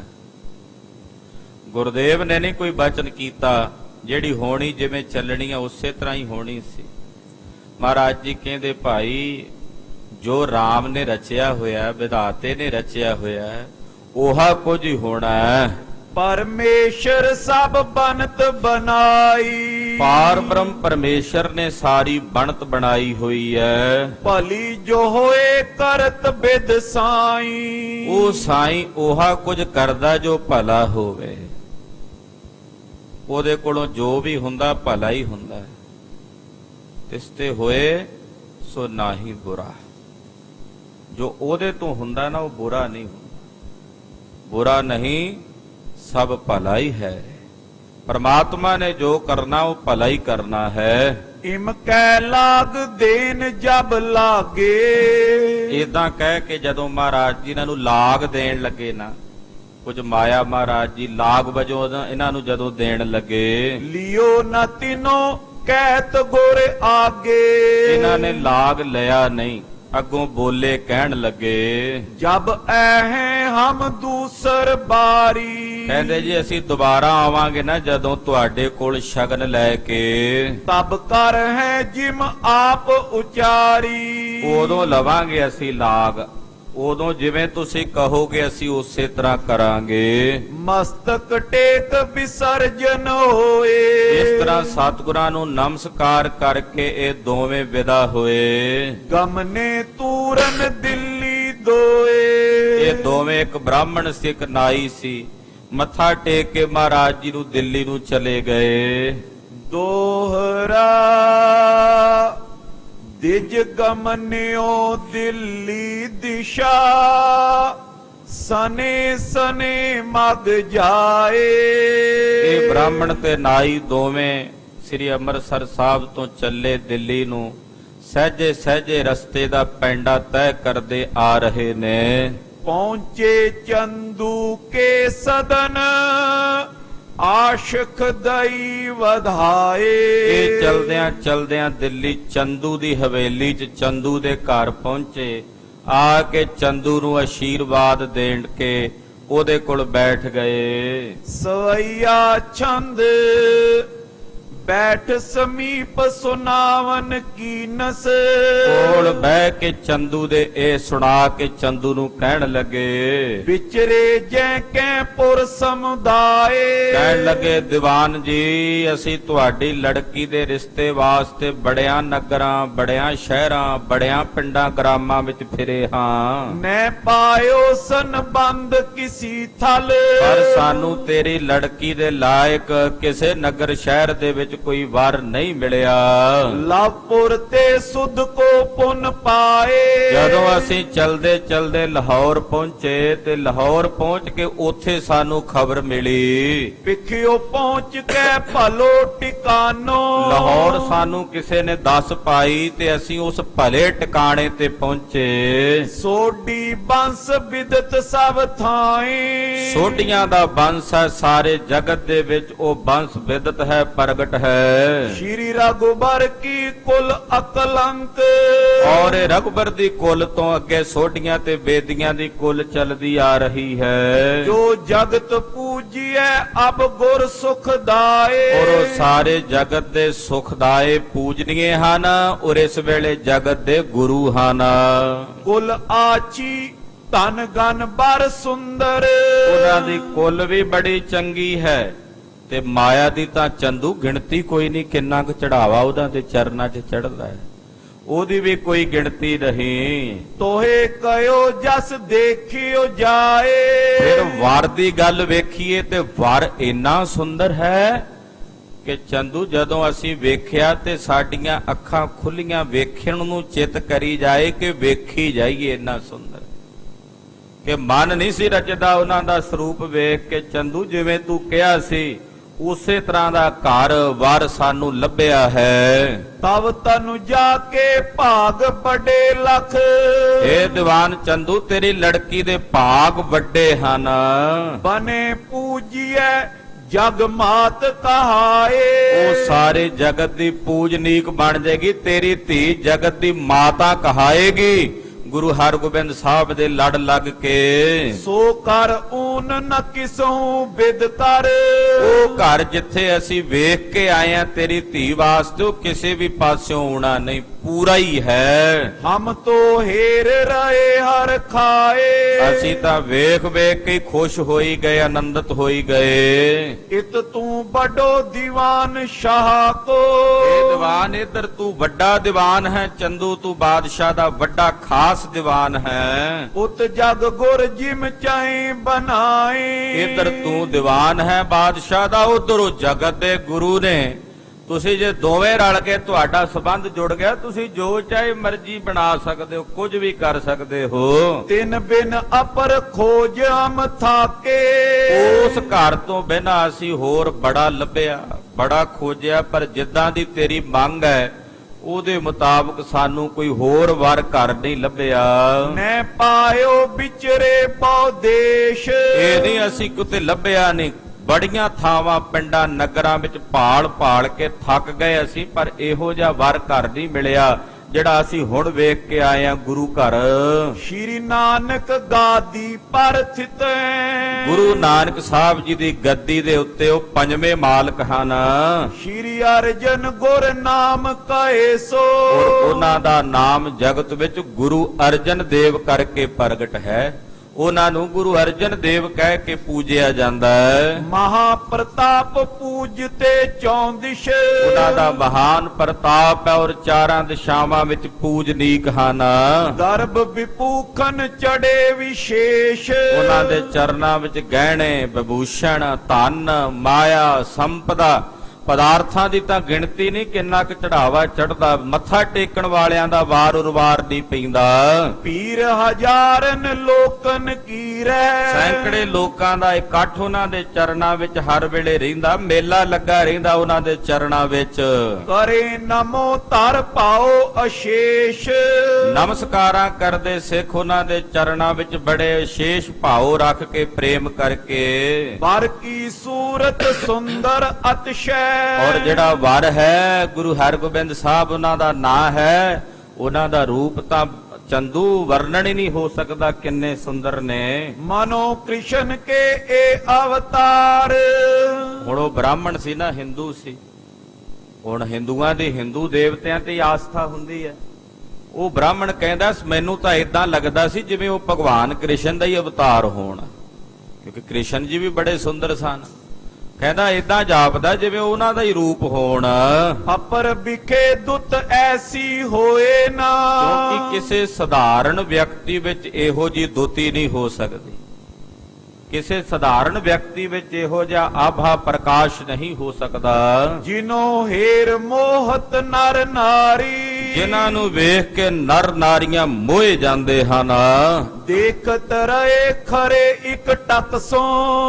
ਗੁਰਦੇਵ ਨੇ ਨਹੀਂ ਕੋਈ ਬਚਨ ਕੀਤਾ, ਜਿਹੜੀ ਹੋਣੀ ਜਿਵੇਂ ਚੱਲਣੀ ਆ ਉਸੇ ਤਰ੍ਹਾਂ ਹੀ ਹੋਣੀ ਸੀ। ਮਹਾਰਾਜ ਜੀ ਕਹਿੰਦੇ, ਭਾਈ ਜੋ ਰਾਮ ਨੇ ਰਚਿਆ ਹੋਇਆ, ਵਿਧਾਤੇ ਨੇ ਰਚਿਆ ਹੋਇਆ, ਉਹਾ ਕੁਝ ਹੀ ਹੋਣਾ ਹੈ। ਪਰਮੇਸ਼ਰ ਸਭ ਬਨਤ ਬਣਾਈ। ਪਾਰ ਬ੍ਰਹਮ ਪਰਮੇਸ਼ਰ ਨੇ ਸਾਰੀ ਬਣਤ ਬਣਾਈ ਹੋਈ ਹੈ। ਭਲੀ ਜੋ ਹੋਏ ਕਰਤ ਬਿਦ ਸਾਈ। ਉਹ ਸਾਈਂ ਉਹਾ ਕੁਝ ਕਰਦਾ ਜੋ ਭਲਾ ਹੋਵੇ। ਉਹਦੇ ਕੋਲੋਂ ਜੋ ਵੀ ਹੁੰਦਾ ਭਲਾ ਹੀ ਹੁੰਦਾ ਹੈ। ਤਿਸ ਤੇ ਹੋਏ ਸੋ ਨਾਹੀ ਬੁਰਾ। ਜੋ ਉਹਦੇ ਤੋਂ ਹੁੰਦਾ ਨਾ, ਉਹ ਬੁਰਾ ਨਹੀਂ ਹੁੰਦਾ। बुरा नहीं, सब भला ही है। परमात्मा ने जो करना वो भला ही करना है। इम कै लाग देन जब लागे। इदां कह के जदों महाराज जी इन्हां नूं लाग देण लगे ना, कुछ माया महाराज जी लाग वजों इन्हां नूं जदों देण लगे, लियो न तिनो कहत गुर आगे। इन्हां ने लाग लिया नहीं, अगों बोले कहन लगे, जब ऐहे हम दूसर बारी। कहंदे जी असीं दुबारा आवांगे ना जदों तुहाडे कोल शगन लैके, तब कर है जिम आप उचारी। उदों लवांगे असीं लाग, उदों जिवें तुसीं कहोगे असीं उसे तरह करांगे। मस्तक टेक विसर्जन होए। इस तरह सतगुरां नूं नमस्कार करके ये दोवें विदा होए। गमने तूरन दिल्ली दोए। ये दोवें एक ब्राह्मण सी एक नाई सी, मत्था टेक के महाराज जी नूं दिल्ली नूं चले गए। दोहरा दिज ਨਿਜ ਗਮਨਿਓ ਦਿੱਲੀ ਦਿਸ਼ਾ ਸਨੇ ਸਨੇ ਮਗ ਜਾਏ। ਇਹ ਬ੍ਰਾਹਮਣ ਤੇ ਨਾਈ ਦੋਵੇਂ ਸ੍ਰੀ ਅੰਮ੍ਰਿਤਸਰ ਸਾਹਿਬ ਤੋਂ ਚੱਲੇ ਦਿੱਲੀ ਨੂੰ। ਸਹਿਜੇ ਸਹਿਜੇ ਰਸਤੇ ਦਾ ਪੈਂਡਾ ਤੈਅ ਕਰਦੇ ਆ ਰਹੇ ਨੇ। ਪਹੁੰਚੇ ਚੰਦੂ ਕੇ ਸਦਨ ਆਸ਼ਿਕ ਦਈ ਵਧਾਏ। ਇਹ ਚਲਦਿਆਂ ਚਲਦਿਆਂ ਦਿੱਲੀ ਚੰਦੂ ਦੀ ਹਵੇਲੀ 'ਚ ਚੰਦੂ ਦੇ ਘਰ ਪਹੁੰਚੇ। ਆ ਕੇ ਚੰਦੂ ਨੂੰ ਆਸ਼ੀਰਵਾਦ ਦੇਣ ਕੇ ਉਹਦੇ ਕੋਲ ਬੈਠ ਗਏ। ਸਵਈਆ ਛੰਦ ਬੈਠ ਸਮੀਪ ਸੁਨਾਵਨ ਕੀਨਸ। ਕੋਲ ਬਹਿ ਕੇ ਚੰਦੂ ਦੇ ਇਹ ਸੁਣਾ ਕੇ ਚੰਦੂ ਨੂੰ ਕਹਿਣ ਲੱਗੇ। ਵਿਚਰੇ ਜੈ ਕੈ ਪੁਰ ਸਮੁਦਾਏ। ਕਹਿਣ ਲੱਗੇ ਦੀਵਾਨ ਜੀ ਅਸੀਂ ਤੁਹਾਡੀ ਲੜਕੀ ਦੇ ਰਿਸ਼ਤੇ ਵਾਸਤੇ ਬੜਿਆਂ ਨਗਰਾਂ ਬੜਿਆਂ ਸ਼ਹਿਰਾਂ ਬੜਿਆਂ ਪਿੰਡਾਂ ਗ੍ਰਾਮਾਂ ਵਿੱਚ ਫਿਰੇ ਹਾਂ। ਨੈ ਪਾਇਓ ਸੰਬੰਧ ਕਿਸੀ ਥਲ। ਪਰ ਸਾਨੂੰ ਤੇਰੀ ਲੜਕੀ ਦੇ ਲਾਇਕ ਕਿਸੇ ਨਗਰ ਸ਼ਹਿਰ ਦੇ ਵਿੱਚ ਕੋਈ ਵਰ ਨਹੀਂ ਮਿਲਿਆ। ਲਾਪੁਰ ਤੇ ਸੁਧ ਕੋ ਪੁੰਨ ਪਾਏ। ਜਦੋਂ ਅਸੀਂ ਚਲਦੇ ਚਲਦੇ ਲਾਹੌਰ ਪਹੁੰਚੇ ਤੇ ਲਾਹੌਰ ਪਹੁੰਚ ਕੇ ਉੱਥੇ ਸਾਨੂੰ ਖਬਰ ਮਿਲੀ। ਪਿੱਖਿਓ ਪਹੁੰਚ ਕੇ ਭਲੋ ਟਿਕਾਨੋ। ਲਾਹੌਰ ਸਾਨੂੰ ਕਿਸੇ ਨੇ ਦੱਸ ਪਾਈ ਤੇ ਅਸੀਂ ਉਸ ਭਲੇ ਟਿਕਾਣੇ ਤੇ ਪਹੁੰਚੇ। ਸੋਢੀ ਬੰਸ ਬਿਦਤ ਸਭ ਥਾਈ। ਸੋਢੀਆਂ ਦਾ ਬੰਸ ਹੈ ਸਾਰੇ ਜਗਤ ਦੇ ਵਿੱਚ ਉਹ ਬੰਸ ਵਿਦਤ ਹੈ ਪ੍ਰਗਟ ਹੈ। ਸ਼੍ਰੀ ਰਘੁਬਰ ਕੀ ਕੁਲ ਅਕਲੰਕ। ਔਰ ਇਹ ਰਘੁਬਰ ਦੀ ਕੁਲ ਤੋਂ ਅੱਗੇ ਸੋਢੀਆਂ ਤੇ ਬੇਦੀਆਂ ਦੀ ਕੁਲ ਚੱਲਦੀ ਆ ਰਹੀ ਹੈ। ਜੋ ਜਗਤ ਪੂਜੀਐ ਅਬ ਗੁਰ ਸੁਖਦਾਏ। ਔਰ ਉਹ ਸਾਰੇ ਜਗਤ ਦੇ ਸੁਖਦਾਏ ਪੂਜਨੀਏ ਹਨ ਔਰ ਇਸ ਵੇਲੇ ਜਗਤ ਦੇ ਗੁਰੂ ਹਨ। ਕੁਲ ਆਚੀ ਧਨ ਗਨ ਬਰ ਸੁੰਦਰ। ਉਹਨਾਂ ਦੀ ਕੁਲ ਵੀ ਬੜੀ ਚੰਗੀ ਹੈ ਤੇ ਮਾਇਆ ਦੀ ਤਾਂ ਚੰਦੂ ਗਿਣਤੀ ਕੋਈ ਨਹੀਂ। ਕਿੰਨਾ ਕੁ ਚੜਾਵਾ ਉਹਨਾਂ ਦੇ ਚਰਨਾਂ 'ਚ ਚੜਦਾ ਹੈ ਉਹਦੀ ਵੀ ਕੋਈ ਗਿਣਤੀ ਨਹੀਂ। ਤੋਹੇ ਕਯੋ ਜਸ ਦੇਖਿਓ ਜਾਏ। ਫਿਰ ਵਰ ਦੀ ਗੱਲ ਵੇਖੀਏ ਤੇ ਵਰ ਇੰਨਾ ਸੁੰਦਰ ਹੈ ਕਿ ਚੰਦੂ ਜਦੋਂ ਅਸੀਂ ਵੇਖਿਆ ਤੇ ਸਾਡੀਆਂ ਅੱਖਾਂ ਖੁੱਲੀਆਂ ਵੇਖਣ ਨੂੰ ਚਿੱਤ ਕਰੀ ਜਾਏ ਕਿ ਵੇਖੀ ਜਾਈਏ। ਇੰਨਾ ਸੁੰਦਰ ਕਿ ਮਨ ਨਹੀਂ ਸੀ ਰਚਦਾ ਉਹਨਾਂ ਦਾ ਸਰੂਪ ਵੇਖ ਕੇ। ਚੰਦੂ ਜਿਵੇਂ ਤੂੰ ਕਿਹਾ ਸੀ ਉਸੇ ਤਰ੍ਹਾਂ ਦਾ ਘਰ ਵਰ ਸਾਨੂੰ ਲੱਭਿਆ ਹੈ। ਤਬ ਤਨੁ ਜਾ ਕੇ ਭਾਗ ਬੜੇ ਲਖ। ਇਹ ਦੀਵਾਨ ਚੰਦੂ ਤੇਰੀ ਲੜਕੀ ਦੇ ਭਾਗ ਵੱਡੇ ਹਨ। ਬਨੇ ਪੂਜੀਐ ਜਗ ਮਾਤ ਕਹਾਏ। ਉਹ ਸਾਰੇ ਜਗਤ ਦੀ ਪੂਜਨੀਕ ਬਣ ਜਾਏਗੀ। ਤੇਰੀ ਧੀ ਜਗਤ ਦੀ ਮਾਤਾ ਕਹਾਏਗੀ। ਗੁਰੂ ਹਰਗੋਬਿੰਦ ਸਾਹਿਬ ਦੇ ਲੜ ਲੱਗ ਕੇ ਸੋ ਕਰ ਊਨ ਨ ਕਿਸੋਂ ਬਿਦ ਕਰ। ਉਹ ਘਰ ਜਿੱਥੇ ਅਸੀਂ ਵੇਖ ਕੇ ਆਏ ਆ ਤੇਰੀ ਧੀ ਵਾਸਤੇ ਉਹ ਕਿਸੇ ਵੀ ਪਾਸਿਓਂ ਆਉਣਾ ਨਹੀਂ ਪੂਰਾ ਹੀ ਹੈ। ਹਮ ਤੋ ਹੇਰ ਰਹੇ ਹਰ ਖਾਏ। ਅਸੀਂ ਤਾਂ ਵੇਖ ਵੇਖ ਕੇ ਖੁਸ਼ ਹੋਈ ਗਏ ਆਨੰਦਿਤ ਹੋਈ ਗਏ। ਇਤ ਤੂੰ ਵੱਡੋ ਦੀਵਾਨ ਸ਼ਾਹ ਕੋ। ਇਹ ਦੀਵਾਨ ਇਧਰ ਤੂੰ ਵੱਡਾ ਦੀਵਾਨ ਹੈ ਚੰਦੂ ਤੂੰ ਬਾਦਸ਼ਾਹ ਦਾ ਵੱਡਾ ਖਾਸ ਦੀਵਾਨ ਹੈ। ਉਤ ਜਗ ਗੁਰ ਜਿਮ ਚਾਹੇ ਬਣਾਏ। ਇਧਰ ਤੂੰ ਦੀਵਾਨ ਹੈ ਬਾਦਸ਼ਾਹ ਦਾ ਉਧਰ ਉਹ ਜਗਤ ਦੇ ਗੁਰੂ ਨੇ। ਤੁਸੀਂ ਜੇ ਦੋਵੇਂ ਰਲ ਕੇ ਤੁਹਾਡਾ ਸੰਬੰਧ ਜੁੜ ਗਿਆ ਤੁਸੀਂ ਜੋ ਚਾਹੇ ਮਰਜ਼ੀ ਬਣਾ ਸਕਦੇ ਹੋ ਕੁਝ ਵੀ ਕਰ ਸਕਦੇ ਹੋ। ਤਿੰਨ ਬਿਨ ਅਪਰ ਖੋਜ ਹਮ ਥਾਕੇ। ਉਸ ਘਰ ਤੋਂ ਬਿਨਾਂ ਅਸੀਂ ਹੋਰ ਬੜਾ ਲੱਭਿਆ ਬੜਾ ਖੋਜਿਆ ਪਰ ਜਿੱਦਾਂ ਦੀ ਤੇਰੀ ਮੰਗ ਹੈ ਉਹਦੇ ਮੁਤਾਬਕ ਸਾਨੂੰ ਕੋਈ ਹੋਰ ਵਰ ਘਰ ਨਹੀਂ ਲੱਭਿਆ। ਨੈ ਪਾਇਓ ਵਿਚਰੇ ਬਹੁ ਦੇਸ਼। ਇਹ ਨਹੀਂ ਅਸੀਂ ਕਿਤੇ ਲੱਭਿਆ ਨਹੀਂ। ਬੜੀਆਂ ਥਾਵਾਂ ਪਿੰਡਾਂ ਨਗਰਾਂ ਵਿੱਚ ਭਾਲ ਕੇ ਥੱਕ ਗਏ ਅਸੀਂ ਪਰ ਇਹੋ ਜਿਹਾ ਵਰ ਘਰ ਨਹੀਂ ਮਿਲਿਆ ਜਿਹੜਾ ਅਸੀਂ ਹੁਣ ਵੇਖ ਕੇ ਆਏ ਆ ਗੁਰੂ ਘਰ। ਸ਼੍ਰੀ ਨਾਨਕ ਗਾਦੀ ਪਰ ਥਿਤ। ਗੁਰੂ ਨਾਨਕ ਸਾਹਿਬ ਜੀ ਦੀ ਗੱਦੀ ਦੇ ਉੱਤੇ ਉਹ ਪੰਜਵੇਂ ਮਾਲਕ ਹਨ। ਸ਼੍ਰੀ ਅਰਜਨ ਗੁਰ ਨਾਮ ਕਹੇ ਸੋ। ਔਰ ਉਹਨਾਂ ਦਾ ਨਾਮ ਜਗਤ ਵਿੱਚ ਗੁਰੂ ਅਰਜਨ ਦੇਵ ਕਰਕੇ ਪ੍ਰਗਟ ਹੈ। ਉਹਨਾਂ ਨੂੰ ਗੁਰੂ ਅਰਜਨ ਦੇਵ ਕਹਿ ਕੇ ਪੂਜਿਆ ਜਾਂਦਾ ਹੈ। ਮਹਾ ਪ੍ਰਤਾਪ ਪੂਜਤੇ ਚੌਂ ਦਿਸ਼। ਉਹਨਾਂ ਦਾ ਮਹਾਨ ਪ੍ਰਤਾਪ ਹੈ ਔਰ ਚਾਰਾਂ ਦਿਸ਼ਾਵਾਂ ਵਿੱਚ ਪੂਜਨੀਕ ਹਨ। ਗਰਭ ਵਿਪੂਖਨ ਚੜੇ ਵਿਸ਼ੇਸ਼। ਉਹਨਾਂ ਦੇ ਚਰਨਾਂ ਵਿੱਚ ਗਹਿਣੇ ਵਿਭੂਸ਼ਣ ਧਨ ਮਾਇਆ ਸੰਪਦਾ ਪਦਾਰਥਾਂ ਦੀ ਤਾਂ ਗਿਣਤੀ ਨਹੀਂ, ਕਿੰਨਾ ਕੁ ਚੜਾਵਾ ਚੜਦਾ। ਮੱਥਾ ਟੇਕਣ ਵਾਲਿਆਂ ਦਾ ਵਾਰ-ਉਰਵਾਰ ਨਹੀਂ ਪੈਂਦਾ। ਪੀਰ ਹਜ਼ਾਰਨ ਲੋਕਨ ਕੀਰੈ, ਸੈਂਕੜੇ ਲੋਕਾਂ ਦਾ ਇਕੱਠ ਉਹਨਾਂ ਦੇ ਚਰਨਾਂ ਵਿੱਚ ਹਰ ਵੇਲੇ ਰਹਿੰਦਾ, ਮੇਲਾ ਲੱਗਾ ਰਹਿੰਦਾ ਉਹਨਾਂ ਦੇ ਚਰਨਾਂ ਵਿੱਚ। ਕਰੇ ਨਮੋ ਧਰ ਪਾਓ ਅਸ਼ੇਸ਼, ਨਮਸਕਾਰਾਂ ਕਰਦੇ ਸਿੱਖ ਉਹਨਾਂ ਦੇ ਚਰਨਾਂ ਵਿੱਚ ਬੜੇ ਵਿਸ਼ੇਸ਼ ਭਾਉ ਰੱਖ ਕੇ ਪ੍ਰੇਮ ਕਰਕੇ। ਵਰ ਕੀ ਸੂਰਤ ਸੁੰਦਰ ਅਤਿਸ਼ੈ, ਔਰ ਜਿਹੜਾ ਵਰ ਹੈ ਗੁਰੂ ਹਰਗੋਬਿੰਦ ਸਾਹਿਬ ਉਹਨਾਂ ਦਾ ਨਾਂ ਹੈ, ਉਹਨਾਂ ਦਾ ਰੂਪ ਤਾਂ ਚੰਦੂ ਵਰਣਨ ਹੀ ਨਹੀਂ ਹੋ ਸਕਦਾ, ਕਿੰਨੇ ਸੁੰਦਰ ਨੇ। ਮਨੋ ਕ੍ਰਿਸ਼ਨ ਕੇ ਇਹ ਅਵਤਾਰ, ਹੁਣ ਉਹ ਬ੍ਰਾਹਮਣ ਸੀ ਨਾ, ਹਿੰਦੂ ਸੀ। ਹੁਣ ਹਿੰਦੂਆਂ ਦੀ ਹਿੰਦੂ ਦੇਵਤਿਆਂ ਤੇ ਆਸਥਾ ਹੁੰਦੀ ਹੈ। ਉਹ ਬ੍ਰਾਹਮਣ ਕਹਿੰਦਾ ਮੈਨੂੰ ਤਾਂ ਇਦਾਂ ਲੱਗਦਾ ਸੀ ਜਿਵੇਂ ਉਹ ਭਗਵਾਨ ਕ੍ਰਿਸ਼ਨ ਦਾ ਹੀ ਅਵਤਾਰ ਹੋਣ, ਕਿਉਂਕਿ ਕ੍ਰਿਸ਼ਨ ਜੀ ਵੀ ਬੜੇ ਸੁੰਦਰ ਸਨ। ਕਹਿੰਦਾ ਇਦਾਂ ਜਾਪਦਾ ਜਿਵੇਂ ਉਹਨਾਂ ਦਾ ਹੀ ਰੂਪ ਹੋਣ। ਅਪਰ ਵਿਖੇ ਦੁੱਤ ਐਸੀ ਹੋਏ ਨਾ, ਕਿਉਂਕਿ ਕਿਸੇ ਸਧਾਰਨ ਵਿਅਕਤੀ ਵਿੱਚ ਇਹੋ ਜਿਹੀ ਦੁੱਤੀ ਨਹੀਂ ਹੋ ਸਕਦੀ। ਕਿਸੇ ਸਧਾਰਨ ਵਿਅਕਤੀ ਵਿੱਚ ਇਹੋ ਜਿਹਾ ਆਭਾ ਪ੍ਰਕਾਸ਼ ਨਹੀਂ ਹੋ ਸਕਦਾ। ਜਿਨੋ ਹੇਰ ਮੋਹਤ ਨਰ ਨਾਰੀ, ਜਿਨ੍ਹਾਂ ਨੂੰ ਵੇਖ ਕੇ ਨਰ ਨਾਰੀਆਂ ਮੋਹੇ ਜਾਂਦੇ ਹਨ। ਦੇਖਤ ਰਹੇ ਖਰੇ ਇੱਕ ਟਕ ਸੋ,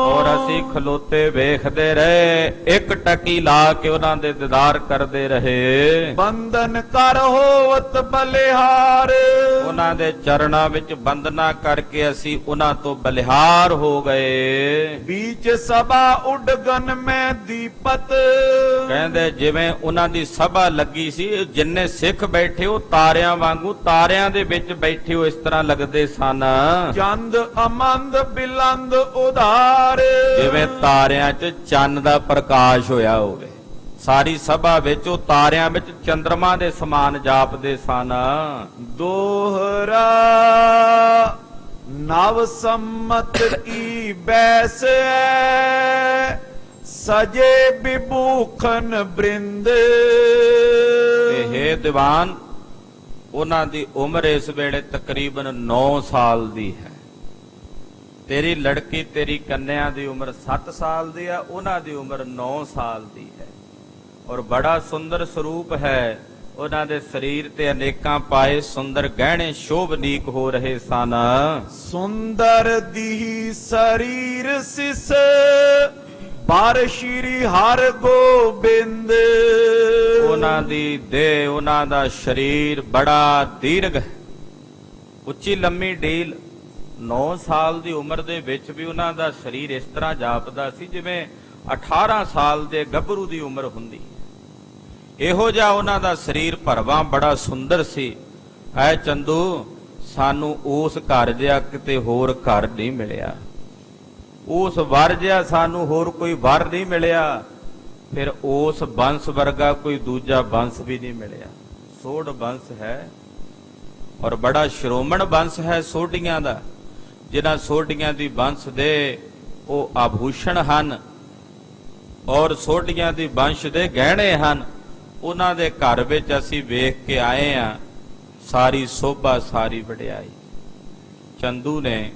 ਔਰ ਅਸੀਂ ਖਲੋਤੇ ਵੇਖਦੇ ਰਹੇ, ਇੱਕ ਟਕੀ ਲਾ ਕੇ ਉਹਨਾਂ ਦੇ ਦੀਦਾਰ ਕਰਦੇ ਰਹੇ। ਬੰਧਨ ਕਰ ਹੋਵਤ ਬਲਿਹਾਰ, ਉਹਨਾਂ ਦੇ ਚਰਨਾਂ ਵਿੱਚ ਬੰਦਨਾ ਕਰਕੇ ਅਸੀਂ ਉਹਨਾਂ ਤੋਂ ਬਲਿਹਾਰ ਹੋ ਗਏ। बीच सभा उडगन में दीपत, ਕਹਿੰਦੇ ਜਿਵੇਂ ਉਹਨਾਂ ਦੀ ਸਭਾ ਲੱਗੀ ਸੀ, ਜਿੰਨੇ ਸਿੱਖ ਬੈਠੇ ਉਹ ਤਾਰਿਆਂ ਵਾਂਗੂ ਤਾਰਿਆਂ ਦੇ ਵਿੱਚ ਬੈਠੇ ਹੋ ਇਸ ਤਰ੍ਹਾਂ ਲੱਗਦੇ ਸਨ। ਚੰਦ ਅਮੰਦ ਬਿਲੰਦ ਉਧਾਰ, ਜਿਵੇਂ ਤਾਰਿਆਂ 'ਚ ਚੰਨ ਦਾ ਪ੍ਰਕਾਸ਼ ਹੋਇਆ ਹੋਵੇ। ਸਾਰੀ ਸਭਾ ਵਿੱਚ ਉਹ ਤਾਰਿਆਂ ਵਿੱਚ ਚੰਦਰਮਾ ਦੇ ਸਮਾਨ ਜਾਪਦੇ ਸਨ। ਦੋਹਰਾ ਨਵ ਸੰਮਤ ਕੀ ਬੈਸ, ਸਜੇ ਵਿਭੂਖਨ ਬ੍ਰਿੰਦ। ਤੇ ਹੇ ਦੀਵਾਨ, ਉਹਨਾਂ ਦੀ ਉਮਰ ਇਸ ਵੇਲੇ ਤਕਰੀਬਨ 9 ਸਾਲ ਦੀ ਹੈ। ਤੇਰੀ ਲੜਕੀ, ਤੇਰੀ ਕੰਨਿਆ ਦੀ ਉਮਰ 7 ਸਾਲ ਦੀ ਆ, ਉਹਨਾਂ ਦੀ ਉਮਰ 9 ਸਾਲ ਦੀ ਹੈ। ਔਰ ਬੜਾ ਸੁੰਦਰ ਸਰੂਪ ਹੈ। ਉਹਨਾਂ ਦੇ ਸਰੀਰ ਤੇ ਅਨੇਕਾਂ ਪਾਏ ਸੁੰਦਰ ਗਹਿਣੇ ਸ਼ੋਭਨੀਕ ਹੋ ਰਹੇ ਸਨ। ਸੁੰਦਰ ਦੀ ਸਰੀਰ ਸਿਸ, ਬਾਰ ਸ਼੍ਰੀ ਹਰ ਗੋਬਿੰਦ। ਉਹਨਾਂ ਦੀ ਦੇਹ, ਉਹਨਾਂ ਦਾ ਸਰੀਰ ਬੜਾ ਦੀਰਘ, ਉੱਚੀ ਲੰਮੀ ਢੀਲ। 9 ਸਾਲ ਦੀ ਉਮਰ ਦੇ ਵਿੱਚ ਵੀ ਉਹਨਾਂ ਦਾ ਸਰੀਰ ਇਸ ਤਰ੍ਹਾਂ ਜਾਪਦਾ ਸੀ ਜਿਵੇਂ 18 ਸਾਲ ਦੇ ਗੱਭਰੂ ਦੀ ਉਮਰ ਹੁੰਦੀ। ਇਹੋ ਜਿਹਾ ਉਹਨਾਂ ਦਾ ਸਰੀਰ ਭਰਵਾਂ ਬੜਾ ਸੁੰਦਰ ਸੀ। ਐ ਚੰਦੂ, ਸਾਨੂੰ ਉਸ ਘਰ ਜਿਹਾ ਕਿਤੇ ਹੋਰ ਘਰ ਨਹੀਂ ਮਿਲਿਆ, ਉਸ ਵਰ ਜਿਹਾ ਸਾਨੂੰ ਹੋਰ ਕੋਈ ਵਰ ਨਹੀਂ ਮਿਲਿਆ, ਫਿਰ ਉਸ ਬੰਸ ਵਰਗਾ ਕੋਈ ਦੂਜਾ ਬੰਸ ਵੀ ਨਹੀਂ ਮਿਲਿਆ। ਸੋਢ ਬੰਸ ਹੈ ਔਰ ਬੜਾ ਸ਼੍ਰੋਮਣ ਬੰਸ ਹੈ ਸੋਢੀਆਂ ਦਾ। ਜਿਨ੍ਹਾਂ ਸੋਢੀਆਂ ਦੀ ਬੰਸ ਦੇ ਉਹ ਆਭੂਸ਼ਣ ਹਨ ਔਰ ਸੋਢੀਆਂ ਦੀ ਬੰਸ਼ ਦੇ ਗਹਿਣੇ ਹਨ। ਉਹਨਾਂ ਦੇ ਘਰ ਵਿੱਚ ਅਸੀਂ ਵੇਖ ਕੇ ਆਏ ਆ, ਸਾਰੀ ਸੋਭਾ, ਸਾਰੀ ਵਡਿਆਈ। ਚੰਦੂ ਨੇ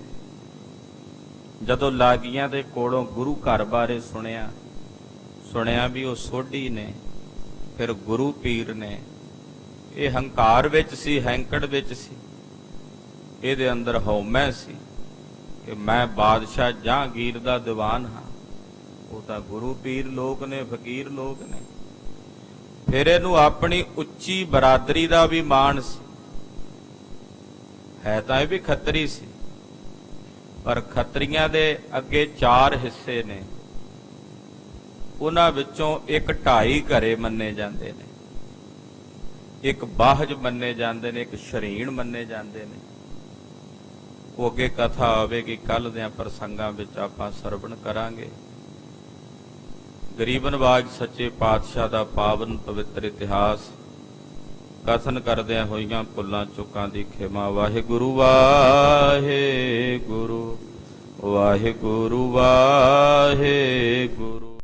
ਜਦੋਂ ਲਾਗੀਆਂ ਦੇ ਕੋਲੋਂ ਗੁਰੂ ਘਰ ਬਾਰੇ ਸੁਣਿਆ ਵੀ ਉਹ ਸੋਢੀ ਨੇ, ਫਿਰ ਗੁਰੂ ਪੀਰ ਨੇ। ਇਹ ਹੰਕਾਰ ਵਿੱਚ ਸੀ, ਹੈਂਕੜ ਵਿੱਚ ਸੀ, ਇਹਦੇ ਅੰਦਰ ਹਉਮੈ ਸੀ ਕਿ ਮੈਂ ਬਾਦਸ਼ਾਹ ਜਹਾਂਗੀਰ ਦਾ ਦੀਵਾਨ ਹਾਂ। ਉਹ ਤਾਂ ਗੁਰੂ ਪੀਰ ਲੋਕ ਨੇ, ਫਕੀਰ ਲੋਕ ਨੇ। ਫਿਰ ਇਹਨੂੰ ਆਪਣੀ ਉੱਚੀ ਬਰਾਦਰੀ ਦਾ ਵੀ ਮਾਣ ਸੀ। ਹੈ ਤਾਂ ਇਹ ਵੀ ਖੱਤਰੀ ਸੀ, ਪਰ ਖੱਤਰੀਆਂ ਦੇ ਅੱਗੇ 4 ਹਿੱਸੇ ਨੇ। ਉਹਨਾਂ ਵਿੱਚੋਂ ਇੱਕ 2.5 ਘਰੇ ਮੰਨੇ ਜਾਂਦੇ ਨੇ, ਇੱਕ ਬਾਹਜ ਮੰਨੇ ਜਾਂਦੇ ਨੇ, ਇੱਕ ਸ਼ਰੀਣ ਮੰਨੇ ਜਾਂਦੇ ਨੇ। ਉਹ ਅੱਗੇ ਕਥਾ ਆਵੇਗੀ, ਕੱਲ ਦੇ ਪ੍ਰਸੰਗਾਂ ਵਿੱਚ ਆਪਾਂ ਸਰਵਣ ਕਰਾਂਗੇ। ਗਰੀਬ ਨਵਾਜ ਸੱਚੇ ਪਾਤਸ਼ਾਹ ਦਾ ਪਾਵਨ ਪਵਿੱਤਰ ਇਤਿਹਾਸ ਕਥਨ ਕਰਦਿਆਂ ਹੋਈਆਂ ਭੁੱਲਾਂ ਚੁੱਕਾਂ ਦੀ ਖਿਮਾ। ਵਾਹਿਗੁਰੂ ਵਾਹਿਗੁਰੂ, ਵਾਹਿਗੁਰੂ ਵਾਹਿਗੁਰੂ।